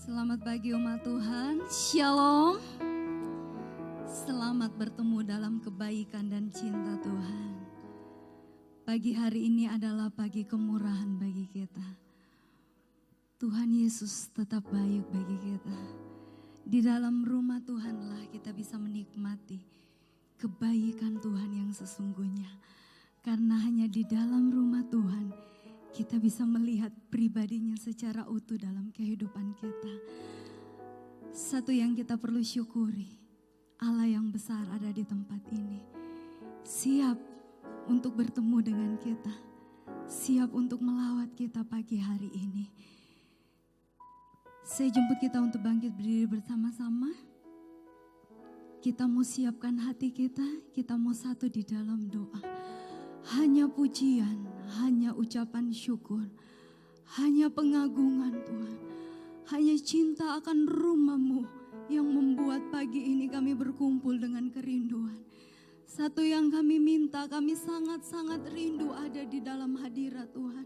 Selamat pagi umat Tuhan, Shalom. Selamat bertemu dalam kebaikan dan cinta Tuhan. Pagi hari ini adalah pagi kemurahan bagi kita. Tuhan Yesus tetap baik bagi kita. Di dalam rumah Tuhanlah kita bisa menikmati kebaikan Tuhan yang sesungguhnya. Karena hanya di dalam rumah Tuhan kita bisa melihat pribadinya secara utuh dalam kehidupan kita. Satu yang kita perlu syukuri, Allah yang besar ada di tempat ini. Siap untuk bertemu dengan kita. Siap untuk melawat kita pagi hari ini. Saya jemput kita untuk bangkit berdiri bersama-sama. Kita mau siapkan hati kita mau satu di dalam doa. Hanya pujian, hanya ucapan syukur, hanya pengagungan Tuhan, hanya cinta akan rumah-Mu yang membuat pagi ini kami berkumpul dengan kerinduan. Satu yang kami minta, kami sangat-sangat rindu ada di dalam hadirat Tuhan.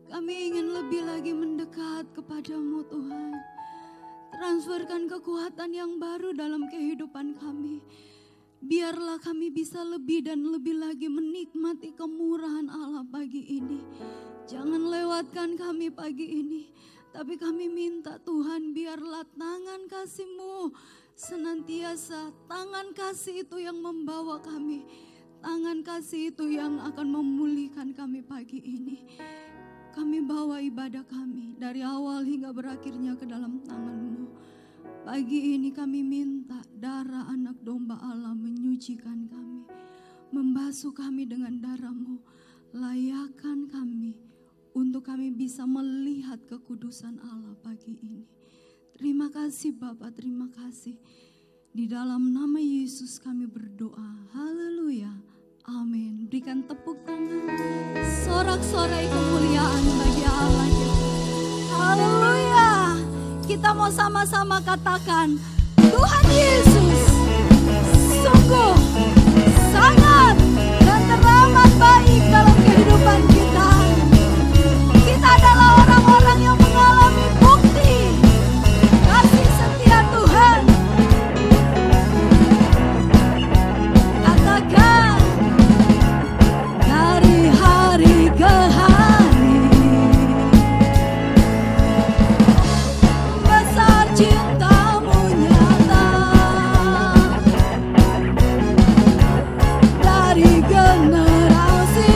Kami ingin lebih lagi mendekat kepada-Mu Tuhan. Transferkan kekuatan yang baru dalam kehidupan kami. Biarlah kami bisa lebih dan lebih lagi menikmati kemurahan Allah pagi ini. Jangan lewatkan kami pagi ini. Tapi kami minta Tuhan biarlah tangan kasih-Mu senantiasa. Tangan kasih itu yang membawa kami. Tangan kasih itu yang akan memulihkan kami pagi ini. Kami bawa ibadah kami dari awal hingga berakhirnya ke dalam tangan-Mu. Pagi ini kami minta darah anak domba Allah menyucikan kami. Membasuh kami dengan darah-Mu. Layakan kami untuk kami bisa melihat kekudusan Allah pagi ini. Terima kasih Bapa, terima kasih. Di dalam nama Yesus kami berdoa. Haleluya. Amin. Berikan tepuk tangan. Sorak-sorai kemuliaan bagi Allah kita. Haleluya. Kita mau sama-sama katakan, Tuhan Yesus sungguh sangat dan teramat baik dalam kehidupan kita. Kita adalah orang-orang yang mengalami bukti kasih setia Tuhan. Katakan, dari hari ke hari besar cinta-Mu nyata. Dari generasi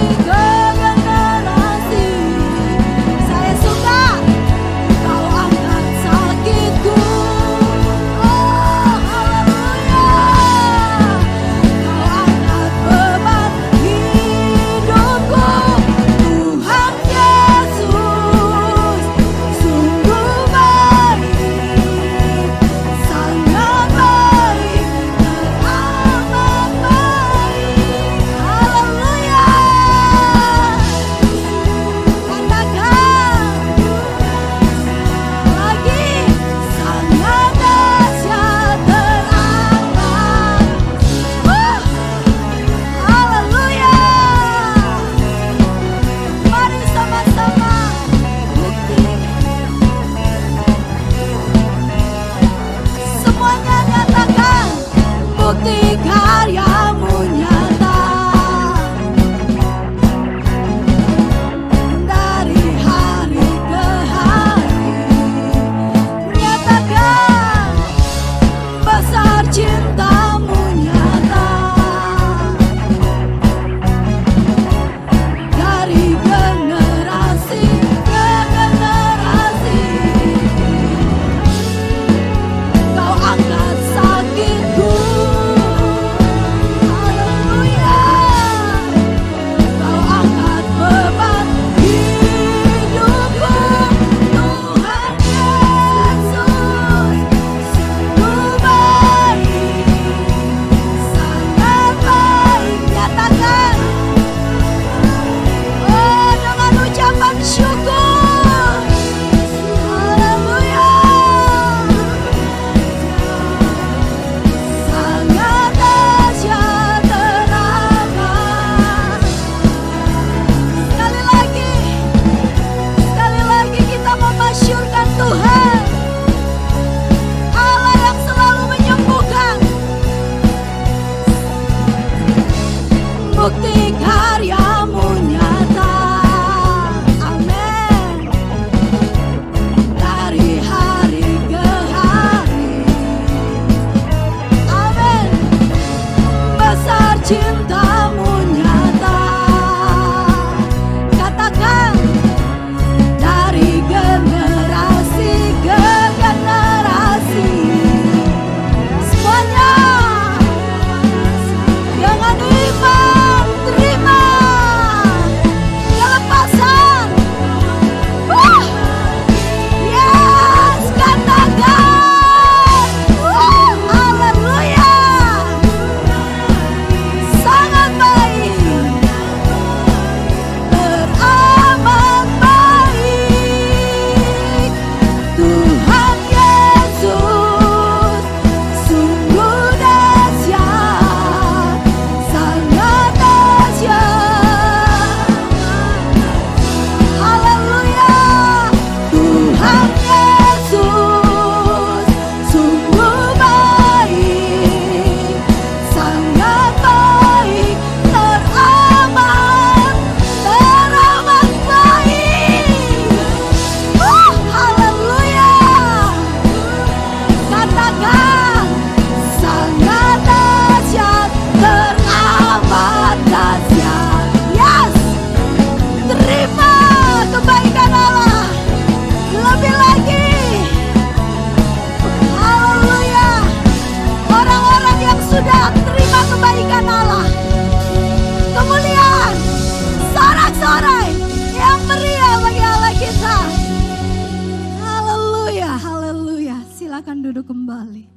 silakan duduk kembali.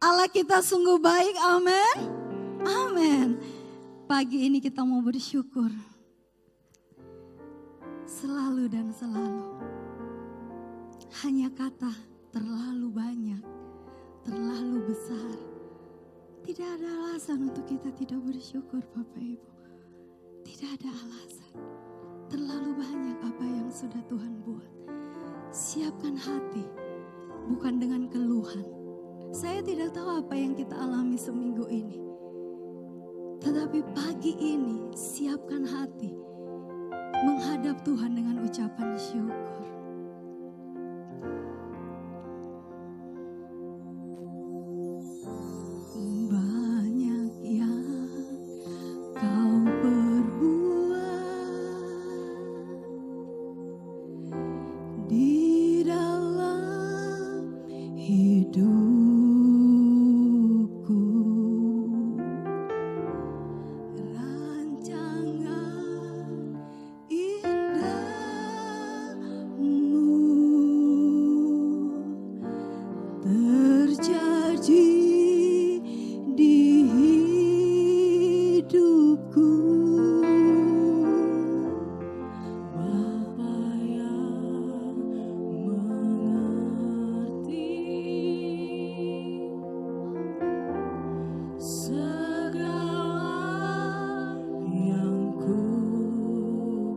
Allah kita sungguh baik, amin. Amin. Pagi ini kita mau bersyukur. Selalu dan selalu. Hanya kata terlalu banyak, terlalu besar. Tidak ada alasan untuk kita tidak bersyukur, Bapak Ibu. Tidak ada alasan. Terlalu banyak apa yang sudah Tuhan buat. Siapkan hati, bukan dengan keluhan. Saya tidak tahu apa yang kita alami seminggu ini. Tetapi pagi ini siapkan hati, menghadap Tuhan dengan ucapan syukur. Banyak yang kau perbuat di dalam hidupku. Rancangan indahmu terjadi di hidupku. Bapa yang mengerti segala yang ku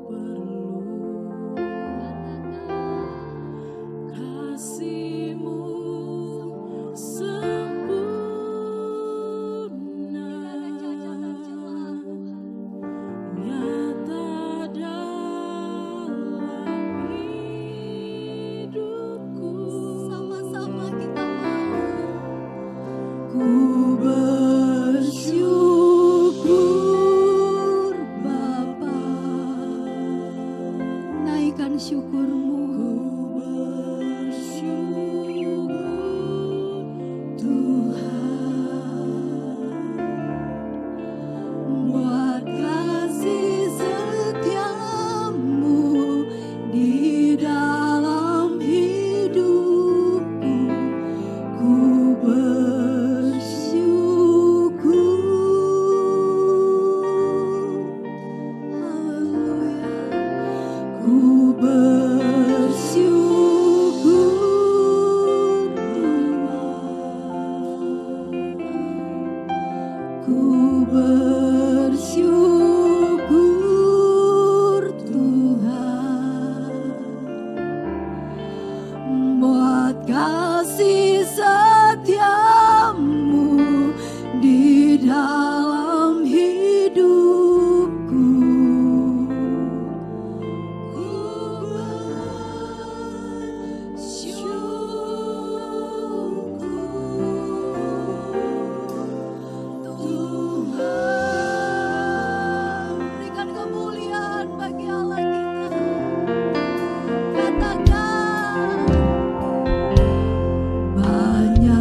perlu, kasih-Mu sempurna nyata dalam hidupku. Sama-sama kita ku bersyukur Bapa, naikkan syukur-Mu. Ku bersyukur Tuhan, buat kasih setia-Mu di dalam hidupku. Ku bersyukur. Haleluya. Ku bersyukur Tuhan. Ku bersyukur Tuhan, buat kasih setia-Mu di dalam hidupku. Ku bersyukur Tuhan. Berikan kemuliaan bagi Allah kita. Katakan banyak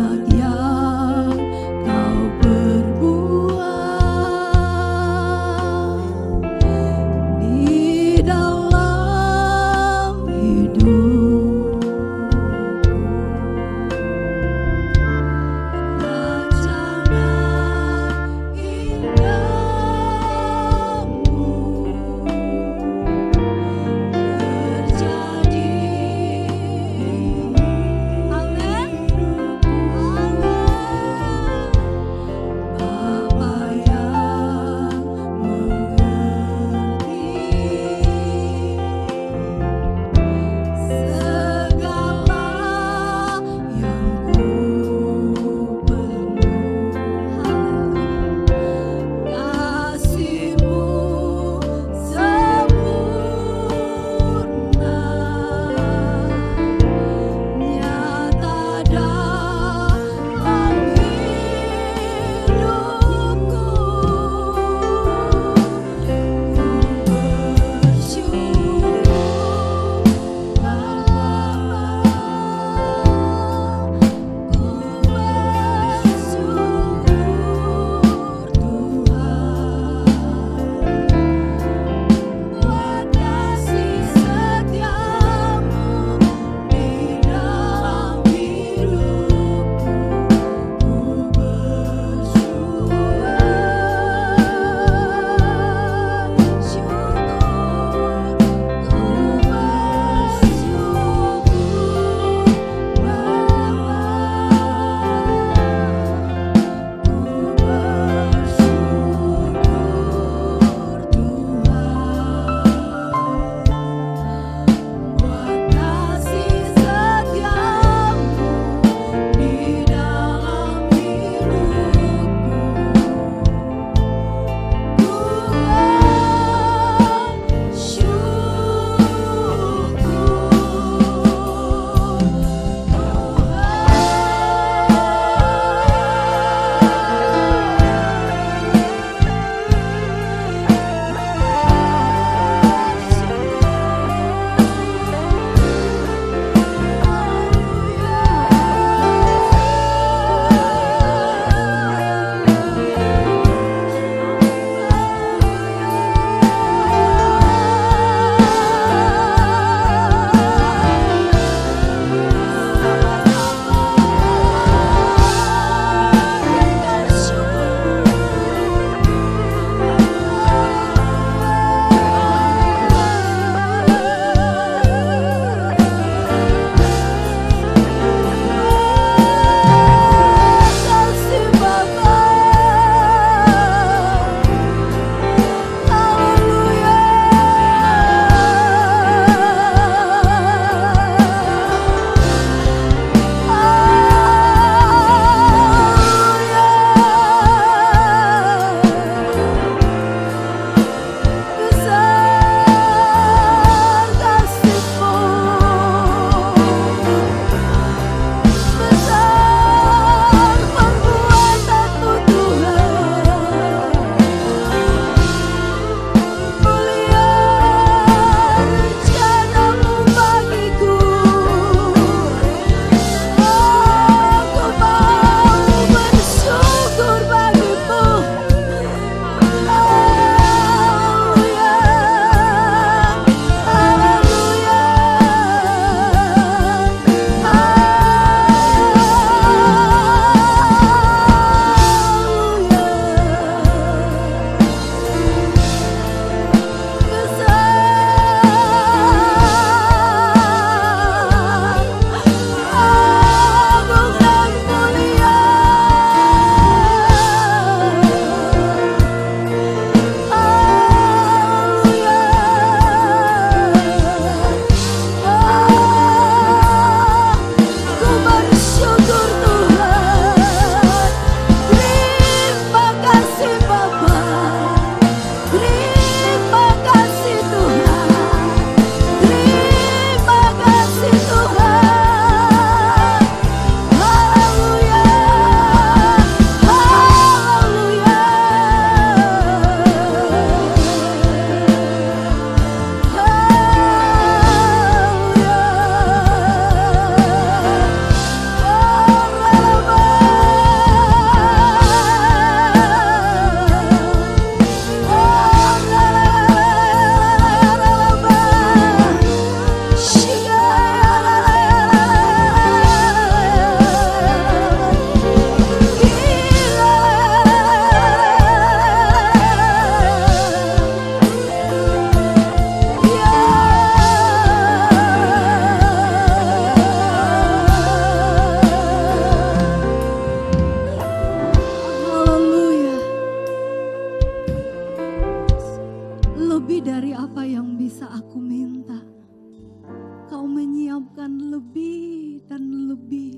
menyiapkan lebih dan lebih.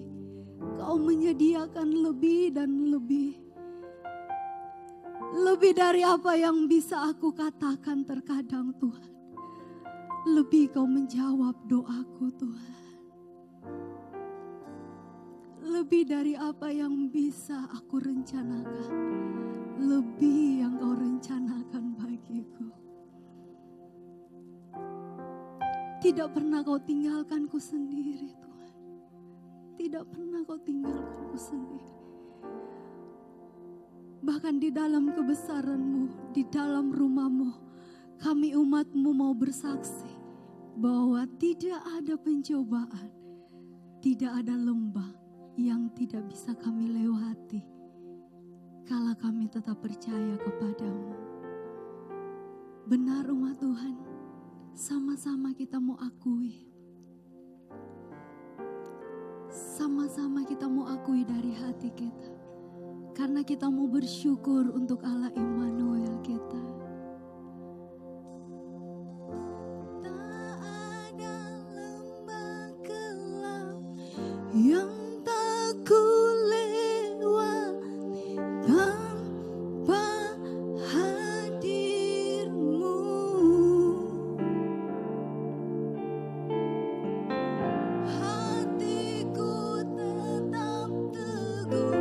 Kau menyediakan lebih dan lebih. Lebih dari apa yang bisa aku katakan terkadang Tuhan. Lebih kau menjawab doaku Tuhan. Lebih dari apa yang bisa aku rencanakan. Lebih yang kau rencanakan bagiku. Tidak pernah kau tinggalkanku sendiri Tuhan. Tidak pernah kau tinggalkanku sendiri. Bahkan di dalam kebesaran-Mu, di dalam rumah-Mu, kami umat-Mu mau bersaksi bahwa tidak ada pencobaan, tidak ada lembah yang tidak bisa kami lewati kala kami tetap percaya kepadamu. Benar umat Tuhan, sama-sama kita mau akui. Sama-sama kita mau akui dari hati kita. Karena kita mau bersyukur untuk Allah Immanuel kita. Tak ada lembah gelap yang tak ku lewati tanpa hadir-Mu. Hatiku tetap teguh.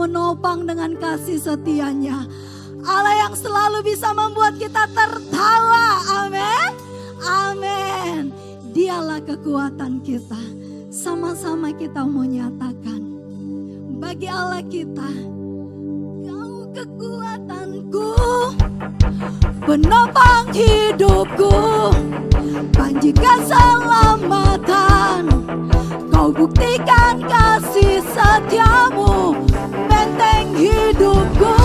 menopang dengan kasih setia-Nya. Allah yang selalu bisa membuat kita tertawa. Amin. Amin. Dialah kekuatan kita. Sama-sama kita mau nyatakan. Bagi Allah kita, Kau kekuatanku, penopang hidupku, panji keselamatan. Kau buktikan kasih setiamu, benteng hidupku.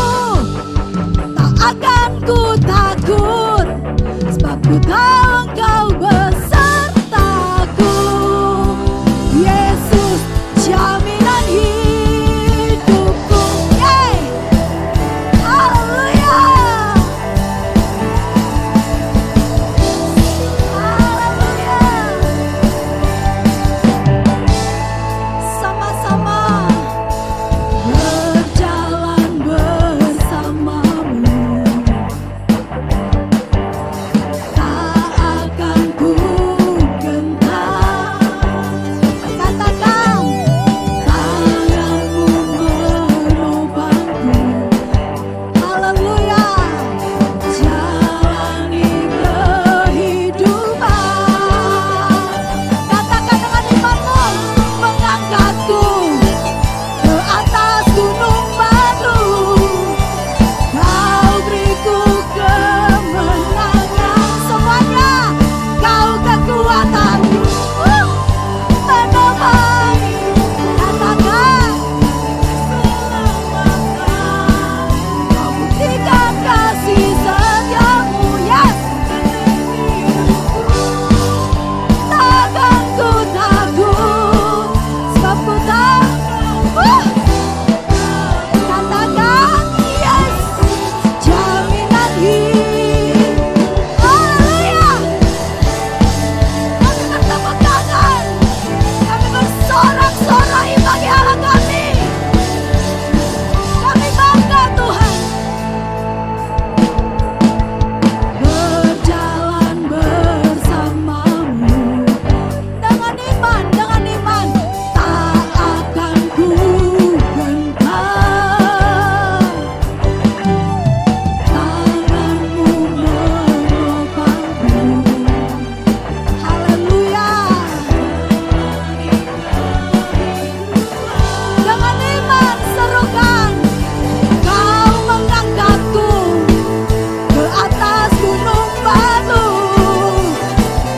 Tak akan ku takut, sebab ku tahu Engkau besertaku. Yesus, jaminan hidupku. Haleluya. Haleluya. Sama-sama berjalan bersamamu, tak akan ku gentar. Katakan, tanganmu menopangku. Haleluya. Jalani kehidupan. Katakan dengan imanmu, mengangkatku ke atas gunung batu. Kau beriku kemenangan. Semuanya, Kau kekuatanku, penopang. Katakan, Kau buktikan kasih setiamu. Yes. Takkan ku takut, sebab ku tahu. Katakan, yes, jaminan hidup. Haleluya. Kami bertepuk tangan, kami bersorak-sorai bagi Allah kami. Kami bangga Tuhan. Berjalan bersamamu dengan iman, tak akan ku gentar. Tanganmu menopangku. Haleluya. Dengan iman serukan, Kau mengangkatku ke atas gunung batu.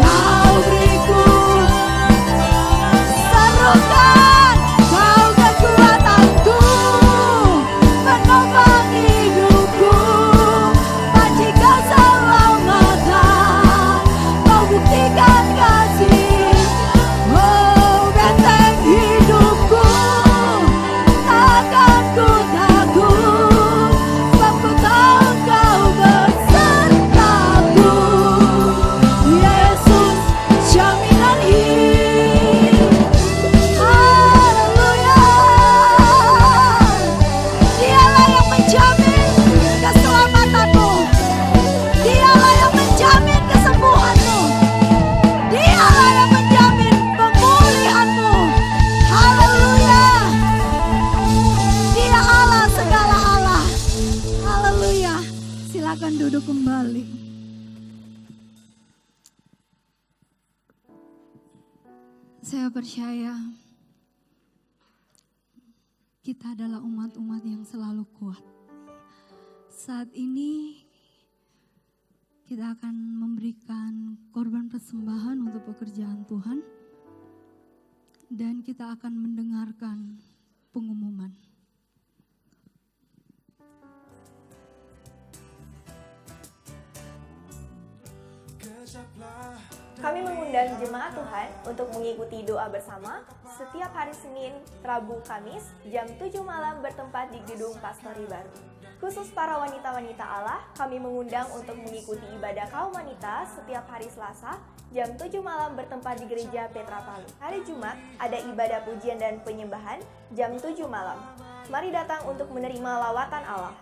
Kau beriku, serukan, Kau kekuatanku, penopang hidupku, panji keselamatan. Kau buktikan kasih, oh benteng hidupku. Takkan ku takut, sebab ku tahu Kau besertaku. Yesus, jaminan hidup. Haleluya. Dialah yang menjamin keselamatanmu. Dialah yang menjamin kesembuhanmu. Dialah yang menjamin pemulihanmu. Haleluya. Dia Allah segala Allah. Haleluya. Silakan duduk kembali. Saya percaya kita adalah umat-umat yang selalu kuat. Saat ini kita akan memberikan korban persembahan untuk pekerjaan Tuhan. Dan kita akan mendengarkan pengumuman. Kami mengundang jemaat Tuhan untuk mengikuti doa bersama setiap hari Senin, Rabu, Kamis jam 7 malam bertempat di Gedung Pastori Baru. Khusus para wanita-wanita Allah, kami mengundang untuk mengikuti ibadah kaum wanita setiap hari Selasa jam 7 malam bertempat di Gereja Petra Palu. Hari Jumat ada ibadah pujian dan penyembahan jam 7 malam. Mari datang untuk menerima lawatan Allah.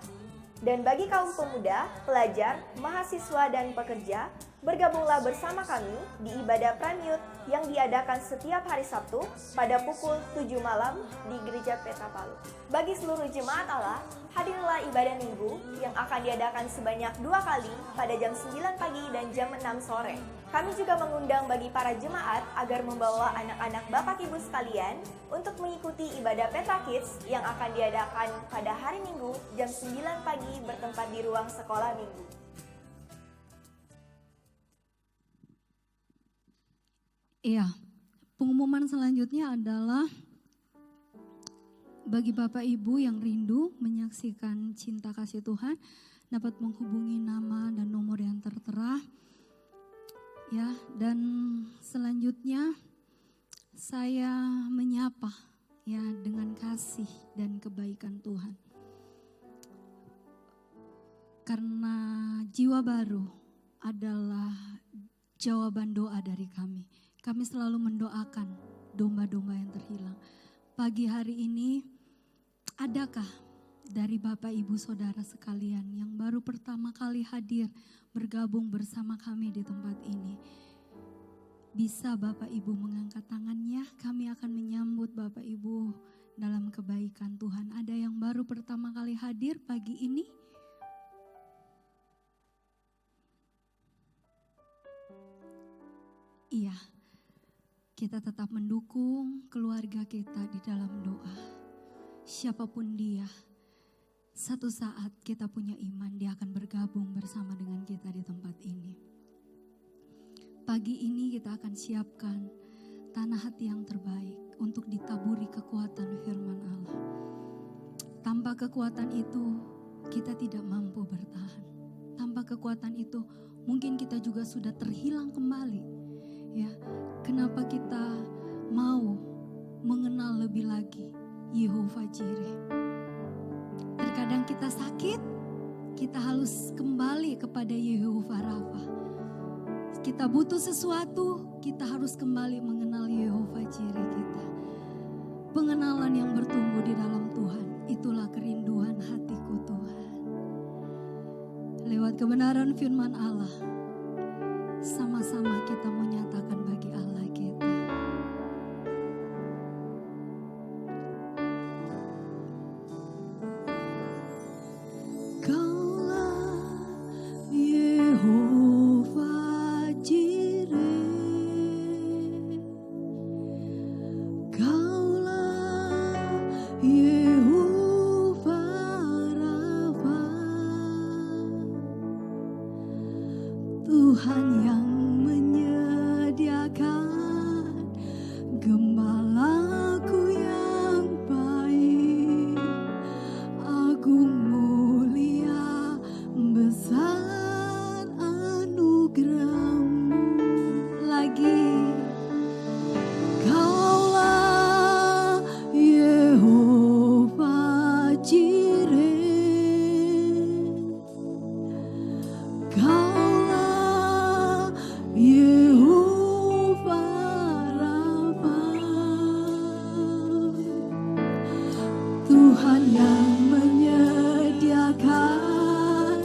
Dan bagi kaum pemuda, pelajar, mahasiswa, dan pekerja, bergabunglah bersama kami di ibadah Pranyut yang diadakan setiap hari Sabtu pada pukul 7 malam di Gereja Petrapalu. Bagi seluruh jemaat Allah, hadirlah ibadah minggu yang akan diadakan sebanyak 2 kali pada jam 9 pagi dan jam 6 sore. Kami juga mengundang bagi para jemaat agar membawa anak-anak Bapak Ibu sekalian untuk mengikuti ibadah Petra Kids yang akan diadakan pada hari Minggu jam 9 pagi bertempat di ruang sekolah minggu. Iya, pengumuman selanjutnya adalah bagi Bapak Ibu yang rindu menyaksikan cinta kasih Tuhan dapat menghubungi nama dan nomor yang tertera. Ya, dan selanjutnya saya menyapa ya dengan kasih dan kebaikan Tuhan. Karena jiwa baru adalah jawaban doa dari kami. Kami selalu mendoakan domba-domba yang terhilang. Pagi hari ini, adakah dari Bapak Ibu Saudara sekalian yang baru pertama kali hadir bergabung bersama kami di tempat ini? Bisa Bapak Ibu mengangkat tangannya, kami akan menyambut Bapak Ibu dalam kebaikan Tuhan. Ada yang baru pertama kali hadir pagi ini? Iya, kita tetap mendukung keluarga kita di dalam doa. Siapapun dia, satu saat kita punya iman, dia akan bergabung bersama dengan kita di tempat ini. Pagi ini kita akan siapkan tanah hati yang terbaik untuk ditaburi kekuatan firman Allah. Tanpa kekuatan itu, kita tidak mampu bertahan. Tanpa kekuatan itu, mungkin kita juga sudah terhilang kembali. Ya, kenapa kita mau mengenal lebih lagi Yehova Jireh? Terkadang kita sakit, kita harus kembali kepada Yehova Rafa. Kita butuh sesuatu, kita harus kembali mengenal Yehova Jireh kita. Pengenalan yang bertumbuh di dalam Tuhan, itulah kerinduan hatiku Tuhan. Lewat kebenaran firman Allah, sama-sama kita menyatakan bagi Allah kita. Kaulah Yehova Jireh, Kaulah Yehova Rafa, Tuhan yang menyediakan gembalaku yang baik, agung mulia besar anugerahmu. Lagi Kaulah Yehova Jireh, Kaulah Yehova Rafa, Tuhan yang menyediakan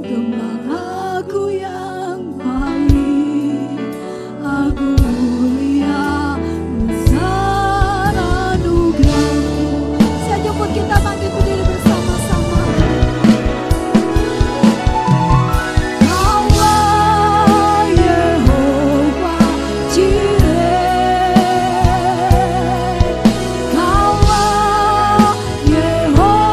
gembalaku yang baik, agung mulia besar anugerahmu. Saya jemput kita bangkit berdiri bersama-sama. Kaulah Yehova Jireh, Kaulah Yehova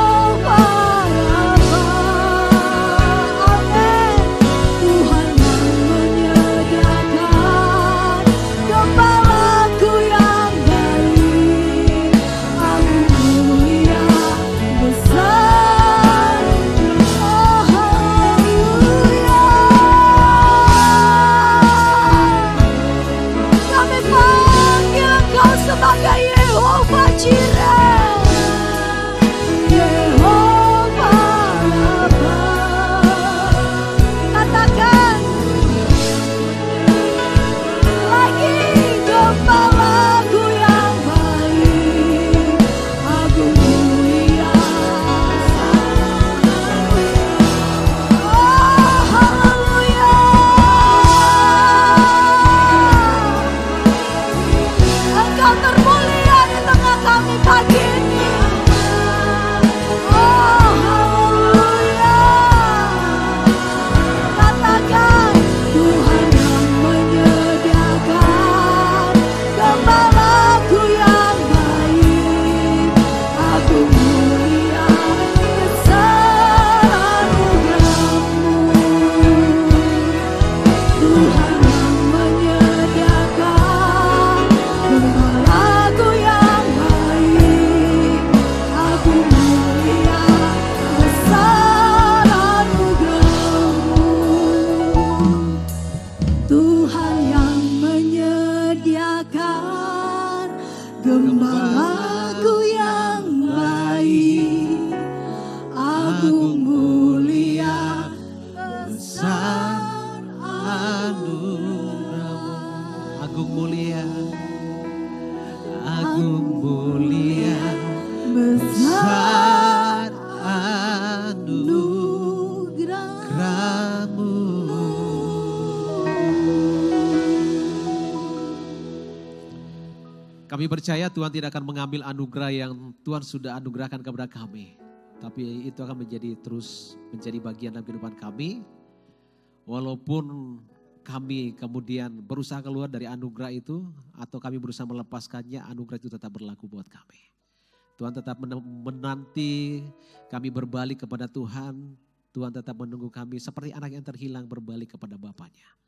Gembalaku yang baik, agung mulia besar anugerahmu. Agung mulia, agung mulia besar anugerahmu. Kami percaya Tuhan tidak akan mengambil anugerah yang Tuhan sudah anugerahkan kepada kami. Tapi itu akan terus menjadi bagian dalam kehidupan kami. Walaupun kami kemudian berusaha keluar dari anugerah itu, atau kami berusaha melepaskannya, anugerah itu tetap berlaku buat kami. Tuhan tetap menanti kami berbalik kepada Tuhan. Tuhan tetap menunggu kami seperti anak yang terhilang berbalik kepada Bapaknya.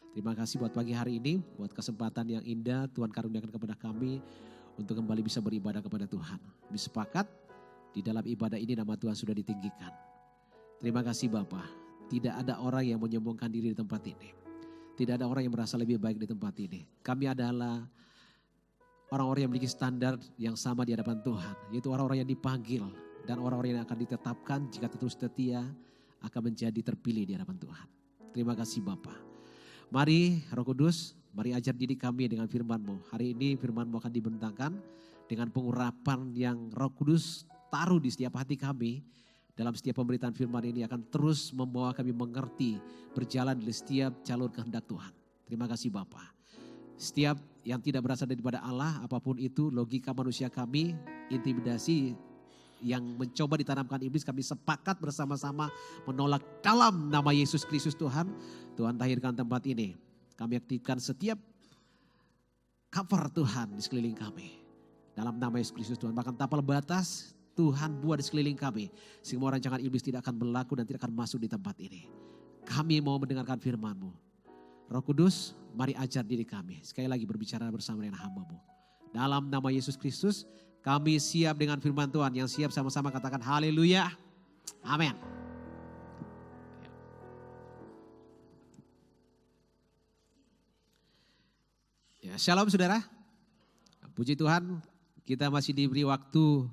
Terima kasih buat pagi hari ini, buat kesempatan yang indah Tuhan karuniakan kepada kami untuk kembali bisa beribadah kepada Tuhan. Disepakat di dalam ibadah ini nama Tuhan sudah ditinggikan. Terima kasih Bapa. Tidak ada orang yang menyombongkan diri di tempat ini. Tidak ada orang yang merasa lebih baik di tempat ini. Kami adalah orang-orang yang memiliki standar yang sama di hadapan Tuhan. Yaitu orang-orang yang dipanggil dan orang-orang yang akan ditetapkan jika terus setia akan menjadi terpilih di hadapan Tuhan. Terima kasih Bapa. Mari Roh Kudus, mari ajar didik kami dengan firman-Mu. Hari ini firman-Mu akan dibentangkan dengan pengurapan yang Roh Kudus taruh di setiap hati kami. Dalam setiap pemberitaan firman ini akan terus membawa kami mengerti, berjalan di setiap jalur kehendak Tuhan. Terima kasih Bapa. Setiap yang tidak berasal daripada Allah, apapun itu, logika manusia kami, intimidasi yang mencoba ditanamkan iblis, kami sepakat bersama-sama menolak dalam nama Yesus Kristus Tuhan. Tuhan tahirkan tempat ini. Kami aktifkan setiap cover Tuhan di sekeliling kami. Dalam nama Yesus Kristus Tuhan. Bahkan tapal batas Tuhan buat di sekeliling kami. Semua rancangan iblis tidak akan berlaku dan tidak akan masuk di tempat ini. Kami mau mendengarkan firman-Mu. Roh Kudus, mari ajar diri kami. Sekali lagi berbicara bersama dengan hamba-Mu. Dalam nama Yesus Kristus, kami siap dengan firman Tuhan. Yang siap sama-sama katakan haleluya. Amin. Ya, shalom saudara. Puji Tuhan, kita masih diberi waktu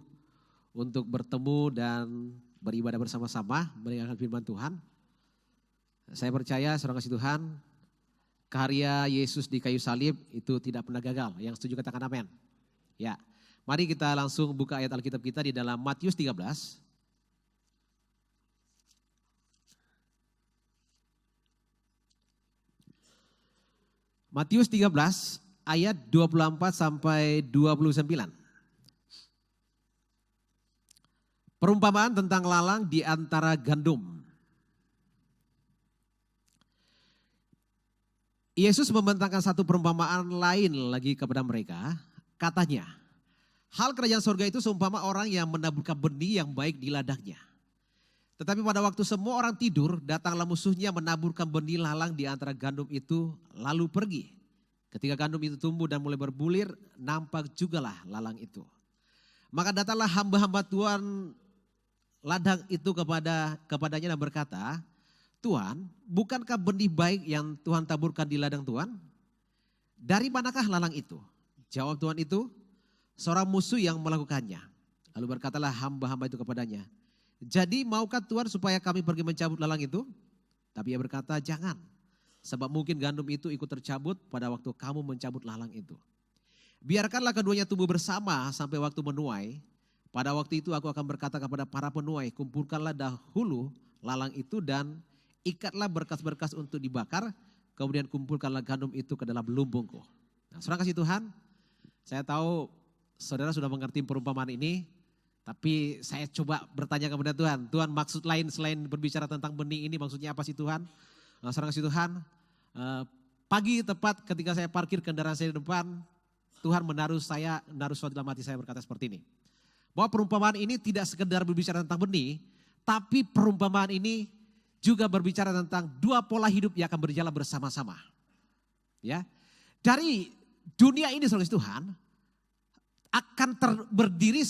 untuk bertemu dan beribadah bersama-sama mendengarkan firman Tuhan. Saya percaya saudara kasih Tuhan, karya Yesus di kayu salib itu tidak pernah gagal. Yang setuju katakan amin. Ya, mari kita langsung buka ayat Alkitab kita di dalam Matius 13. Matius 13 ayat 24 sampai 29. Perumpamaan tentang lalang di antara gandum. Yesus membentangkan satu perumpamaan lain lagi kepada mereka. Katanya, hal kerajaan surga itu seumpama orang yang menaburkan benih yang baik di ladangnya. Tetapi pada waktu semua orang tidur, datanglah musuhnya menaburkan benih lalang di antara gandum itu lalu pergi. Ketika gandum itu tumbuh dan mulai berbulir, nampak jugalah lalang itu. Maka datanglah hamba-hamba Tuhan ladang itu kepadanya dan berkata, Tuhan, bukankah benih baik yang Tuhan taburkan di ladang Tuhan? Dari manakah lalang itu? Jawab Tuhan itu, seorang musuh yang melakukannya. Lalu berkatalah hamba-hamba itu kepadanya, jadi maukah Tuhan supaya kami pergi mencabut lalang itu? Tapi ia berkata, jangan. Sebab mungkin gandum itu ikut tercabut pada waktu kamu mencabut lalang itu. Biarkanlah keduanya tumbuh bersama sampai waktu menuai. Pada waktu itu aku akan berkata kepada para penuai, kumpulkanlah dahulu lalang itu dan ikatlah berkas-berkas untuk dibakar. Kemudian kumpulkanlah gandum itu ke dalam lumbungku. Nah, saudara kasih Tuhan, saya tahu saudara sudah mengerti perumpamaan ini. Tapi saya coba bertanya kepada Tuhan, Tuhan maksud lain selain berbicara tentang benih ini maksudnya apa sih Tuhan? Nah, saudara kasih Tuhan, pagi tepat ketika saya parkir kendaraan saya di depan, Tuhan menaruh suatu dalam hati saya berkata seperti ini. Bahwa perumpamaan ini tidak sekedar berbicara tentang benih, tapi perumpamaan ini juga berbicara tentang dua pola hidup yang akan berjalan bersama-sama. Ya, dari dunia ini saudara kasih Tuhan, akan berdiri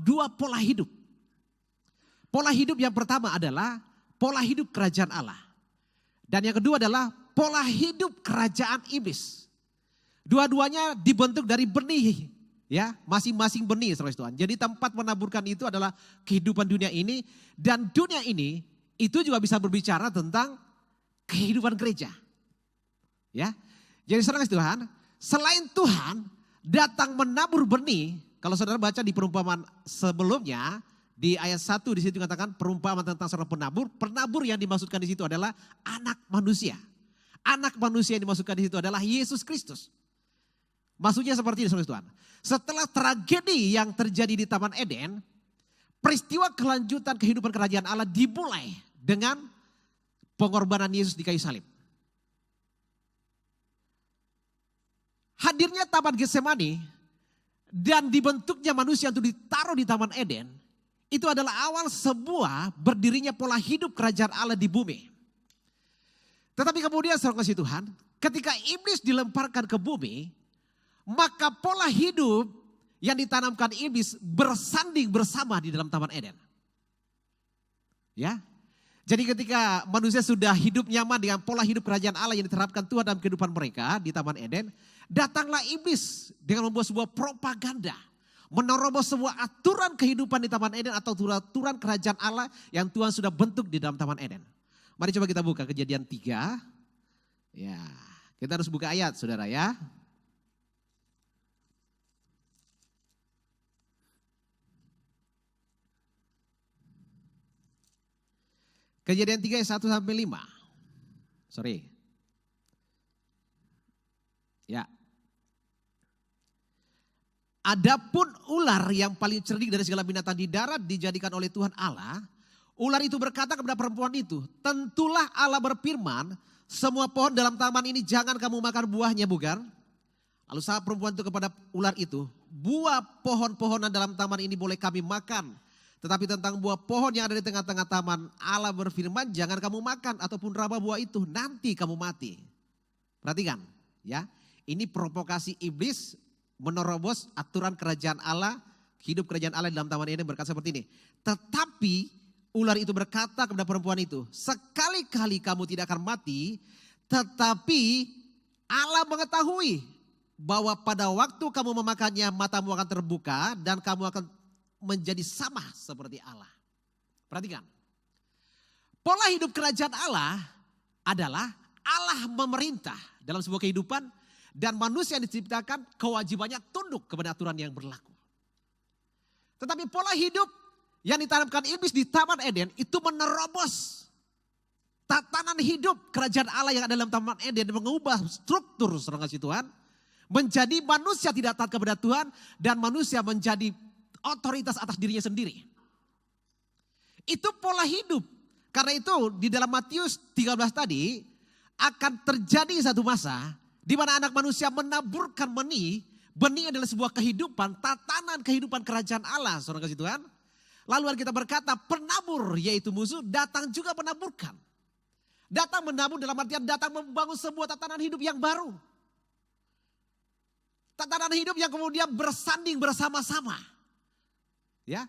dua pola hidup. Pola hidup yang pertama adalah pola hidup kerajaan Allah. Dan yang kedua adalah pola hidup kerajaan iblis. Dua-duanya dibentuk dari benih Ya, masing-masing benih saudara Tuhan. Jadi tempat menaburkan itu adalah kehidupan dunia ini, dan dunia ini itu juga bisa berbicara tentang kehidupan gereja. Ya. Jadi saudara Tuhan, selain Tuhan datang menabur benih, kalau saudara baca di perumpamaan sebelumnya di ayat 1 di situ dikatakan perumpamaan tentang seorang penabur. Penabur yang dimaksudkan di situ adalah anak manusia. Anak manusia yang dimaksudkan di situ adalah Yesus Kristus. Maksudnya seperti ini saudara Tuhan. Setelah tragedi yang terjadi di Taman Eden, peristiwa kelanjutan kehidupan kerajaan Allah dimulai dengan pengorbanan Yesus di kayu salib. Hadirnya Taman Getsemani dan dibentuknya manusia untuk ditaruh di Taman Eden, itu adalah awal sebuah berdirinya pola hidup kerajaan Allah di bumi. Tetapi kemudian saudara kasih Tuhan, ketika iblis dilemparkan ke bumi, maka pola hidup yang ditanamkan iblis bersanding bersama di dalam Taman Eden. Ya. Jadi ketika manusia sudah hidup nyaman dengan pola hidup kerajaan Allah yang diterapkan Tuhan dalam kehidupan mereka di Taman Eden, datanglah iblis dengan membuat sebuah propaganda, menerobos sebuah aturan kehidupan di Taman Eden atau aturan kerajaan Allah yang Tuhan sudah bentuk di dalam Taman Eden. Mari coba kita buka Kejadian 3. Ya, kita harus buka ayat saudara ya. Kejadian 3 ayat 1 sampai 5. Sorry. Ya. Adapun ular yang paling cerdik dari segala binatang di darat dijadikan oleh Tuhan Allah. Ular itu berkata kepada perempuan itu, tentulah Allah berfirman, semua pohon dalam taman ini jangan kamu makan buahnya, bukan? Lalu sahabat perempuan itu kepada ular itu, buah pohon-pohonan dalam taman ini boleh kami makan. Tetapi tentang buah pohon yang ada di tengah-tengah taman, Allah berfirman, jangan kamu makan ataupun raba buah itu, nanti kamu mati. Perhatikan ya, ini provokasi iblis menerobos aturan kerajaan Allah, hidup kerajaan Allah di dalam taman ini berkata seperti ini. Tetapi ular itu berkata kepada perempuan itu, sekali-kali kamu tidak akan mati, tetapi Allah mengetahui bahwa pada waktu kamu memakannya matamu akan terbuka dan kamu akan menjadi sama seperti Allah. Perhatikan. Pola hidup kerajaan Allah adalah Allah memerintah dalam sebuah kehidupan dan manusia yang diciptakan kewajibannya tunduk kepada aturan yang berlaku. Tetapi pola hidup yang ditanamkan iblis di Taman Eden itu menerobos tatanan hidup kerajaan Allah yang ada dalam Taman Eden dan mengubah struktur saudara kasih Tuhan menjadi manusia tidak taat kepada Tuhan dan manusia menjadi otoritas atas dirinya sendiri. Itu pola hidup. Karena itu di dalam Matius 13 tadi akan terjadi satu masa di mana anak manusia menaburkan benih. Benih adalah sebuah kehidupan, tatanan kehidupan kerajaan Allah. Saudara kasih Tuhan. Lalu kita berkata penabur yaitu musuh datang juga menaburkan. Datang menabur dalam artian datang membangun sebuah tatanan hidup yang baru. Tatanan hidup yang kemudian bersanding bersama-sama. Ya,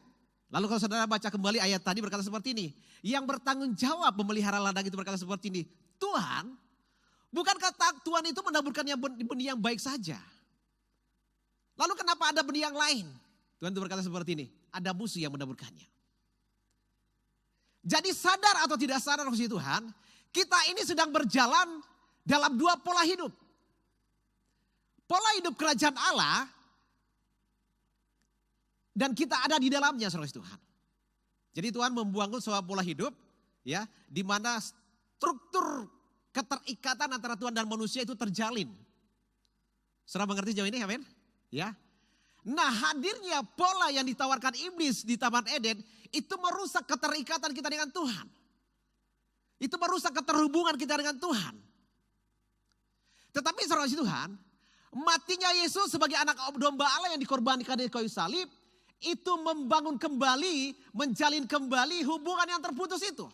lalu kalau saudara baca kembali ayat tadi berkata seperti ini. Yang bertanggung jawab memelihara ladang itu berkata seperti ini. Tuhan, bukankah Tuhan itu menaburkannya benih yang baik saja? Lalu kenapa ada benih yang lain? Tuhan itu berkata seperti ini. Ada musuh yang menaburkannya. Jadi sadar atau tidak sadar maksud Tuhan. Kita ini sedang berjalan dalam dua pola hidup. Pola hidup kerajaan Allah. Dan kita ada di dalamnya saudara Tuhan. Jadi Tuhan membangun sebuah pola hidup ya, di mana struktur keterikatan antara Tuhan dan manusia itu terjalin. Saudara mengerti jauh ini, amin? Ya. Nah, hadirnya pola yang ditawarkan iblis di Taman Eden itu merusak keterikatan kita dengan Tuhan. Itu merusak keterhubungan kita dengan Tuhan. Tetapi saudara Tuhan, matinya Yesus sebagai anak domba Allah yang dikorbankan di kayu salib itu membangun kembali, menjalin kembali hubungan yang terputus itu.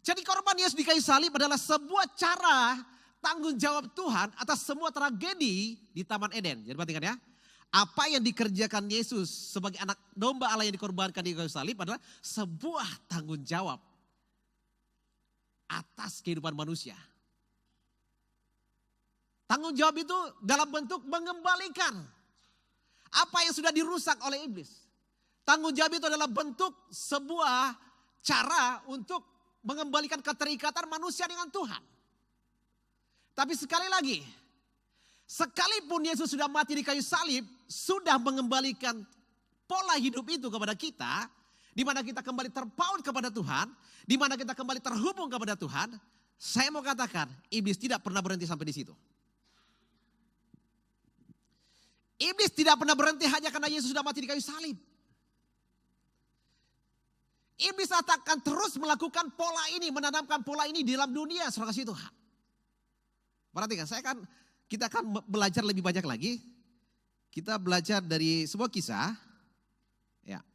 Jadi korban Yesus di kayu salib adalah sebuah cara tanggung jawab Tuhan atas semua tragedi di Taman Eden. Jadi perhatikan ya, apa yang dikerjakan Yesus sebagai anak domba Allah yang dikorbankan di kayu salib adalah sebuah tanggung jawab atas kehidupan manusia. Tanggung jawab itu dalam bentuk mengembalikan apa yang sudah dirusak oleh iblis. Tanggung jawab itu adalah bentuk sebuah cara untuk mengembalikan keterikatan manusia dengan Tuhan. Tapi sekali lagi, sekalipun Yesus sudah mati di kayu salib, sudah mengembalikan pola hidup itu kepada kita, di mana kita kembali terpaut kepada Tuhan, di mana kita kembali terhubung kepada Tuhan, saya mau katakan, iblis tidak pernah berhenti sampai di situ. Iblis tidak pernah berhenti hanya karena Yesus sudah mati di kayu salib. Iblis akan terus melakukan pola ini, menanamkan pola ini di dalam dunia, saudara kasih Tuhan. Perhatikan, kita akan belajar lebih banyak lagi. Kita belajar dari sebuah kisah. Ya.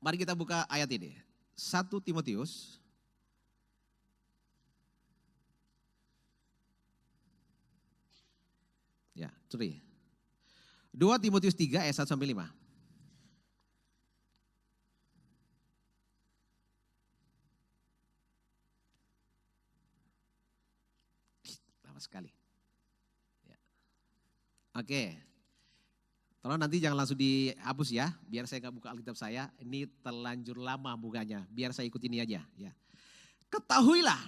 Mari kita buka ayat ini. 1 Timotius. Ya, 2 Timotius 3 ayat 1 sampai 5. Lama sekali. Ya. Oke. Tolong nanti jangan langsung dihapus ya, biar saya nggak buka Alkitab saya. Ini terlanjur lama bukanya, biar saya ikut ini aja. Ya. Ketahuilah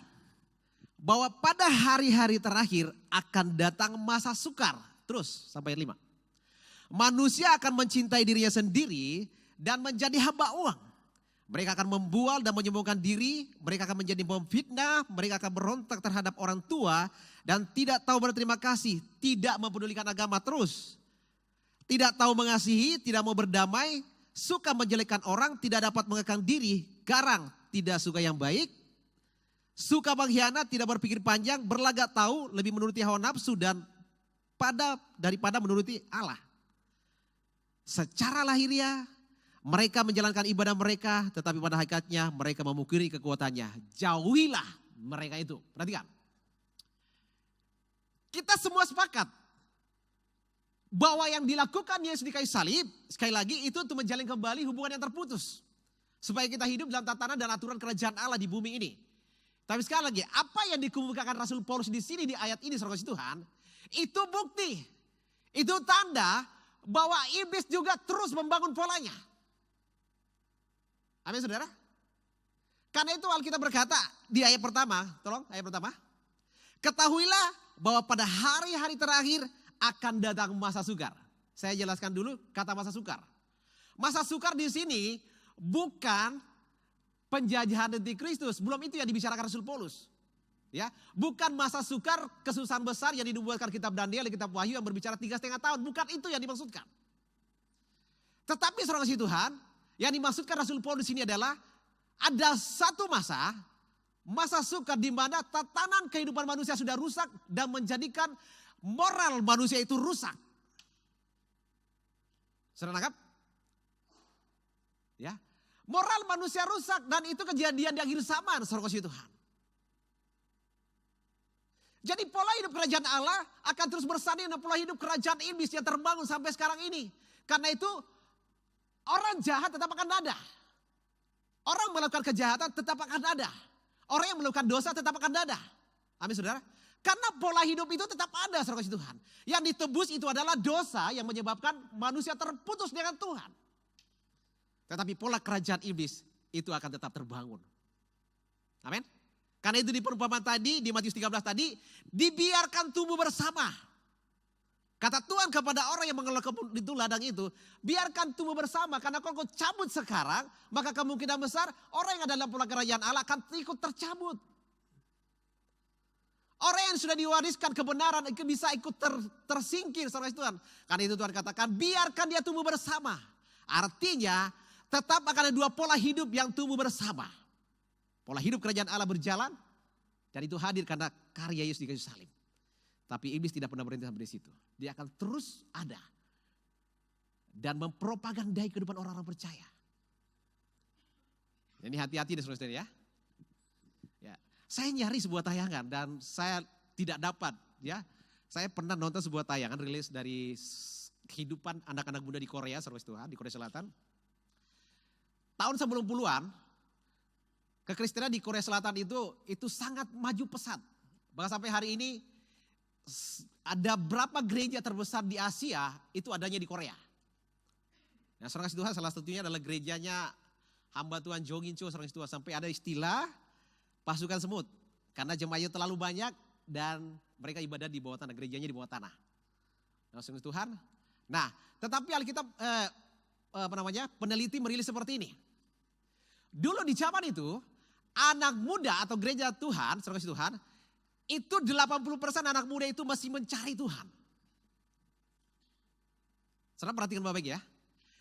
bahwa pada hari-hari terakhir akan datang masa sukar. Terus sampai 5. Manusia akan mencintai dirinya sendiri dan menjadi hamba uang. Mereka akan membual dan menyombongkan diri, mereka akan menjadi pemfitnah, mereka akan berontak terhadap orang tua dan tidak tahu berterima kasih, tidak mempedulikan agama terus. Tidak tahu mengasihi, tidak mau berdamai, suka menjelekkan orang, tidak dapat mengekang diri, garang, tidak suka yang baik, suka mengkhianat, tidak berpikir panjang, berlagak tahu, lebih menuruti hawa nafsu dan daripada menuruti Allah. Secara lahiriah mereka menjalankan ibadah mereka, tetapi pada hakikatnya mereka memungkiri kekuatannya. Jauhilah mereka itu. Perhatikan. Kita semua sepakat bahwa yang dilakukan Yesus di kayu salib, sekali lagi itu untuk menjalin kembali hubungan yang terputus. Supaya kita hidup dalam tatanan dan aturan kerajaan Allah di bumi ini. Tapi sekali lagi, apa yang dikemukakan Rasul Paulus di sini di ayat ini, saudara Tuhan, itu bukti, itu tanda bahwa iblis juga terus membangun polanya. Amin saudara. Karena itu Alkitab berkata di ayat pertama, tolong ayat pertama. Ketahuilah bahwa pada hari-hari terakhir akan datang masa sukar. Saya jelaskan dulu kata masa sukar. Masa sukar di sini bukan penjajahan antikristus, belum itu yang dibicarakan Rasul Paulus. Ya, bukan masa sukar kesusahan besar yang dinubuatkan kitab Daniel, kitab Wahyu yang berbicara 3,5 tahun, bukan itu yang dimaksudkan. Tetapi saudara kasih Tuhan, yang dimaksudkan Rasul Paulus di sini adalah ada satu masa sukar di mana tatanan kehidupan manusia sudah rusak dan menjadikan moral manusia itu rusak. Sudah nangkap? Ya, moral manusia rusak dan itu kejadian di akhir zaman, saudara kasih Tuhan. Jadi pola hidup kerajaan Allah akan terus bersanding dengan pola hidup kerajaan iblis yang terbangun sampai sekarang ini. Karena itu orang jahat tetap akan ada. Orang melakukan kejahatan tetap akan ada. Orang yang melakukan dosa tetap akan ada. Amin saudara. Karena pola hidup itu tetap ada, saudara kasih Tuhan. Yang ditebus itu adalah dosa yang menyebabkan manusia terputus dengan Tuhan. Tetapi pola kerajaan iblis itu akan tetap terbangun. Amin. Karena itu di perumpamaan tadi, di Matius 13 tadi, dibiarkan tumbuh bersama. Kata Tuhan kepada orang yang mengelola kebun itu, ladang itu, biarkan tumbuh bersama. Karena kalau kau cabut sekarang, maka kemungkinan besar orang yang ada dalam pola kerajaan Allah akan ikut tercabut. Orang yang sudah diwariskan kebenaran bisa ikut tersingkir, saudara Tuhan. Karena itu Tuhan katakan, biarkan dia tumbuh bersama. Artinya, tetap akan ada dua pola hidup yang tumbuh bersama. Pola hidup kerajaan Allah berjalan, dan itu hadir karena karya Yesus di kayu salib. Tapi iblis tidak pernah berhenti sampai di situ. Dia akan terus ada. Dan mempropagandai kehidupan orang-orang percaya. Ini hati-hati deh saudara-saudara ya. Ya. Saya nyari sebuah tayangan dan saya tidak dapat. Ya, saya pernah nonton sebuah tayangan rilis dari kehidupan anak-anak muda di Korea, saudara Tuhan, di Korea Selatan. Tahun 90-an, Kekristenan di Korea Selatan itu sangat maju pesat. Bahkan sampai hari ini ada berapa gereja terbesar di Asia itu adanya di Korea. Nah, saudara kasih Tuhan, salah satunya adalah gerejanya hamba Tuhan Jo Gin Cho, saudara kasih Tuhan. Sampai ada istilah pasukan semut. Karena jemaahnya terlalu banyak dan mereka ibadah di bawah tanah, gerejanya di bawah tanah. Nah, saudara kasih Tuhan. Nah, tetapi Alkitab peneliti merilis seperti ini. Dulu di zaman itu, anak muda atau gereja Tuhan, saudara kasih Tuhan, itu 80% anak muda itu masih mencari Tuhan. Saudara perhatikan baik-baik ya.